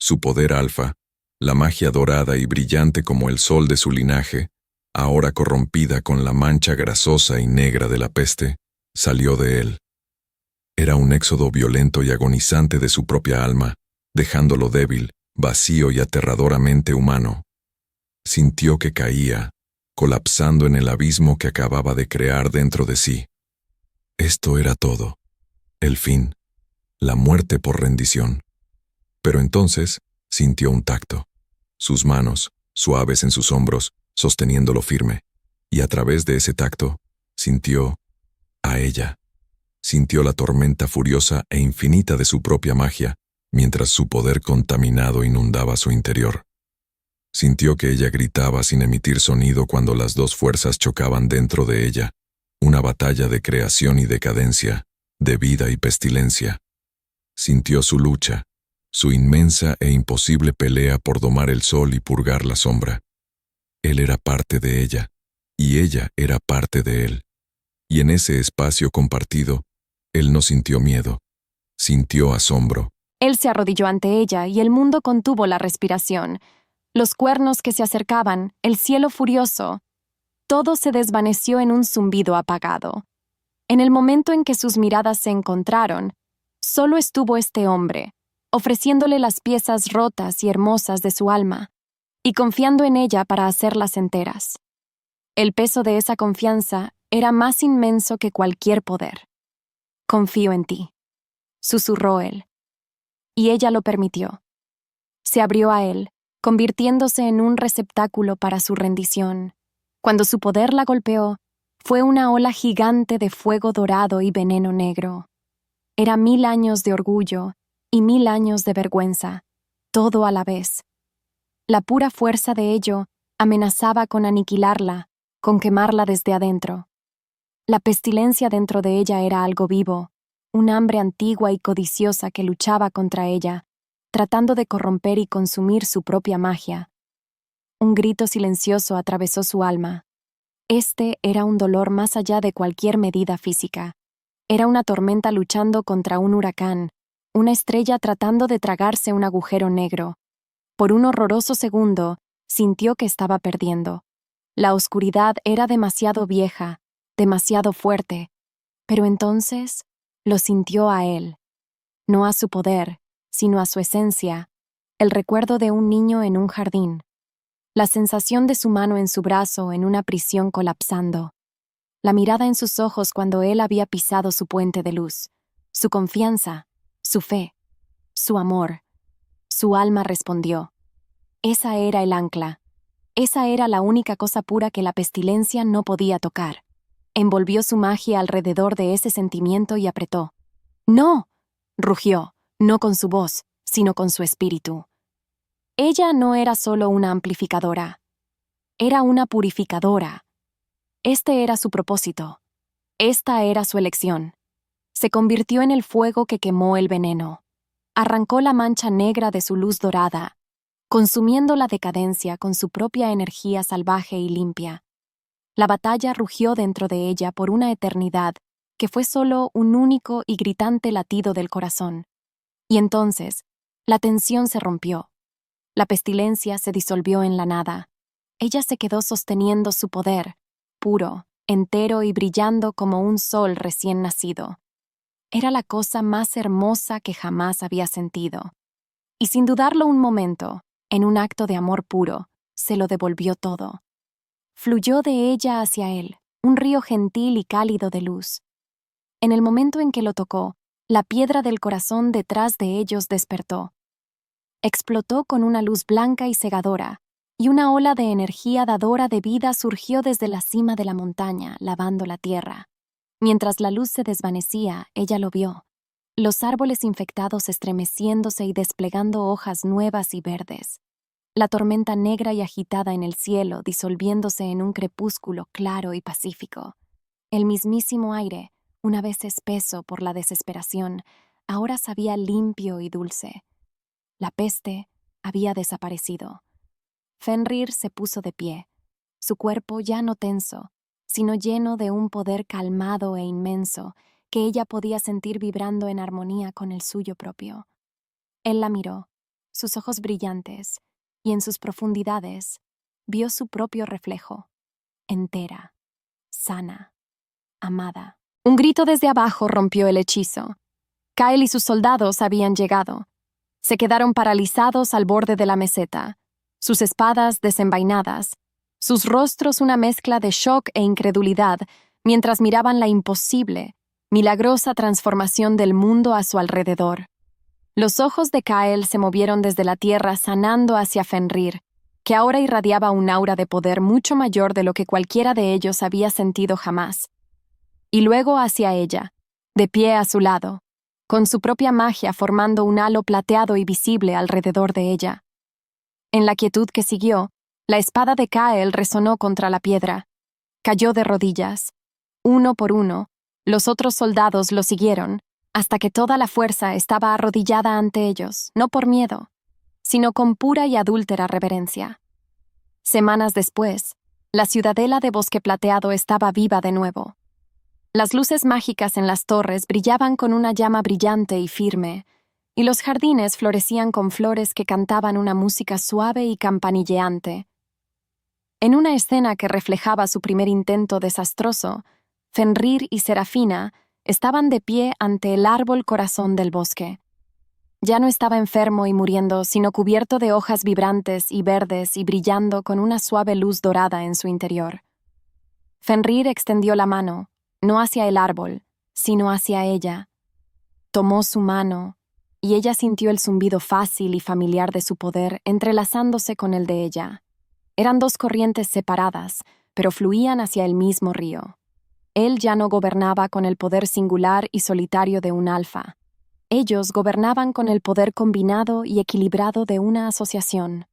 Su poder alfa, la magia dorada y brillante como el sol de su linaje, ahora corrompida con la mancha grasosa y negra de la peste, salió de él. Era un éxodo violento y agonizante de su propia alma, dejándolo débil, vacío y aterradoramente humano. Sintió que caía, colapsando en el abismo que acababa de crear dentro de sí. Esto era todo. El fin. La muerte por rendición. Pero entonces sintió un tacto. Sus manos, suaves en sus hombros, sosteniéndolo firme. Y a través de ese tacto, sintió a ella. Sintió la tormenta furiosa e infinita de su propia magia, mientras su poder contaminado inundaba su interior. Sintió que ella gritaba sin emitir sonido cuando las 2 fuerzas chocaban dentro de ella, una batalla de creación y decadencia, de vida y pestilencia. Sintió su lucha, su inmensa e imposible pelea por domar el sol y purgar la sombra. Él era parte de ella, y ella era parte de él. Y en ese espacio compartido, él no sintió miedo, sintió asombro. Él se arrodilló ante ella y el mundo contuvo la respiración. Los cuernos que se acercaban, el cielo furioso. Todo se desvaneció en un zumbido apagado. En el momento en que sus miradas se encontraron, solo estuvo este hombre, ofreciéndole las piezas rotas y hermosas de su alma, y confiando en ella para hacerlas enteras. El peso de esa confianza era más inmenso que cualquier poder. «Confío en ti», susurró él. Y ella lo permitió. Se abrió a él, convirtiéndose en un receptáculo para su rendición. Cuando su poder la golpeó, fue una ola gigante de fuego dorado y veneno negro. Era 1000 años de orgullo y 1000 años de vergüenza, todo a la vez. La pura fuerza de ello amenazaba con aniquilarla, con quemarla desde adentro. La pestilencia dentro de ella era algo vivo, un hambre antigua y codiciosa que luchaba contra ella, tratando de corromper y consumir su propia magia. Un grito silencioso atravesó su alma. Este era un dolor más allá de cualquier medida física. Era una tormenta luchando contra un huracán, una estrella tratando de tragarse un agujero negro. Por un horroroso segundo, sintió que estaba perdiendo. La oscuridad era demasiado vieja, demasiado fuerte, pero entonces lo sintió a él, no a su poder, sino a su esencia, el recuerdo de un niño en un jardín, la sensación de su mano en su brazo en una prisión colapsando, la mirada en sus ojos cuando él había pisado su puente de luz, su confianza, su fe, su amor. Su alma respondió. Esa era el ancla. Esa era la única cosa pura que la pestilencia no podía tocar. Envolvió su magia alrededor de ese sentimiento y apretó. ¡No!, rugió, no con su voz, sino con su espíritu. Ella no era solo una amplificadora. Era una purificadora. Este era su propósito. Esta era su elección. Se convirtió en el fuego que quemó el veneno. Arrancó la mancha negra de su luz dorada, consumiendo la decadencia con su propia energía salvaje y limpia. La batalla rugió dentro de ella por una eternidad que fue solo un único y gritante latido del corazón. Y entonces, la tensión se rompió. La pestilencia se disolvió en la nada. Ella se quedó sosteniendo su poder, puro, entero y brillando como un sol recién nacido. Era la cosa más hermosa que jamás había sentido. Y sin dudarlo un momento, en un acto de amor puro, se lo devolvió todo. Fluyó de ella hacia él, un río gentil y cálido de luz. En el momento en que lo tocó, la piedra del corazón detrás de ellos despertó. Explotó con una luz blanca y cegadora, y una ola de energía dadora de vida surgió desde la cima de la montaña, lavando la tierra. Mientras la luz se desvanecía, ella lo vio. Los árboles infectados estremeciéndose y desplegando hojas nuevas y verdes. La tormenta negra y agitada en el cielo disolviéndose en un crepúsculo claro y pacífico. El mismísimo aire, una vez espeso por la desesperación, ahora sabía limpio y dulce. La peste había desaparecido. Fenrir se puso de pie, su cuerpo ya no tenso, sino lleno de un poder calmado e inmenso que ella podía sentir vibrando en armonía con el suyo propio. Él la miró, sus ojos brillantes, y en sus profundidades vio su propio reflejo, entera, sana, amada. Un grito desde abajo rompió el hechizo. Kyle y sus soldados habían llegado. Se quedaron paralizados al borde de la meseta, sus espadas desenvainadas, sus rostros una mezcla de shock e incredulidad mientras miraban la imposible, milagrosa transformación del mundo a su alrededor. Los ojos de Kyle se movieron desde la tierra sanando hacia Fenrir, que ahora irradiaba un aura de poder mucho mayor de lo que cualquiera de ellos había sentido jamás. Y luego hacia ella, de pie a su lado, con su propia magia formando un halo plateado y visible alrededor de ella. En la quietud que siguió, la espada de Kyle resonó contra la piedra. Cayó de rodillas. Uno por uno, los otros soldados lo siguieron, hasta que toda la fuerza estaba arrodillada ante ellos, no por miedo, sino con pura y adúltera reverencia. Semanas después, la ciudadela de Bosque Plateado estaba viva de nuevo. Las luces mágicas en las torres brillaban con una llama brillante y firme, y los jardines florecían con flores que cantaban una música suave y campanilleante. En una escena que reflejaba su primer intento desastroso, Fenrir y Serafina estaban de pie ante el árbol corazón del bosque. Ya no estaba enfermo y muriendo, sino cubierto de hojas vibrantes y verdes y brillando con una suave luz dorada en su interior. Fenrir extendió la mano, no hacia el árbol, sino hacia ella. Tomó su mano, y ella sintió el zumbido fácil y familiar de su poder entrelazándose con el de ella. Eran dos corrientes separadas, pero fluían hacia el mismo río. Él ya no gobernaba con el poder singular y solitario de un alfa. Ellos gobernaban con el poder combinado y equilibrado de una asociación.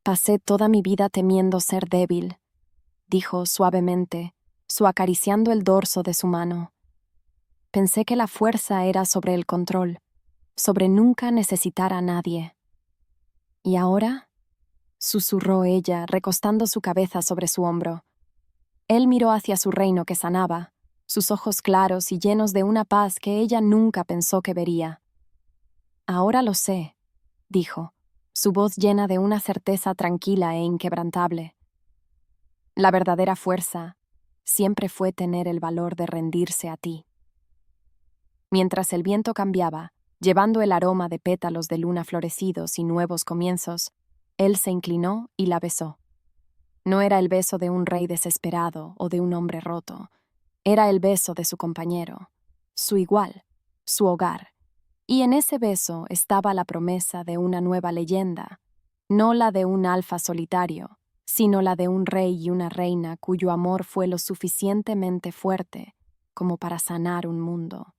Pasé toda mi vida temiendo ser débil, dijo suavemente, su acariciando el dorso de su mano. Pensé que la fuerza era sobre el control, sobre nunca necesitar a nadie. ¿Y ahora? Susurró ella, recostando su cabeza sobre su hombro. Él miró hacia su reino que sanaba, sus ojos claros y llenos de una paz que ella nunca pensó que vería. Ahora lo sé, dijo, su voz llena de una certeza tranquila e inquebrantable. La verdadera fuerza siempre fue tener el valor de rendirse a ti. Mientras el viento cambiaba, llevando el aroma de pétalos de luna florecidos y nuevos comienzos, él se inclinó y la besó. No era el beso de un rey desesperado o de un hombre roto. Era el beso de su compañero, su igual, su hogar. Y en ese beso estaba la promesa de una nueva leyenda, no la de un alfa solitario, sino la de un rey y una reina cuyo amor fue lo suficientemente fuerte como para sanar un mundo.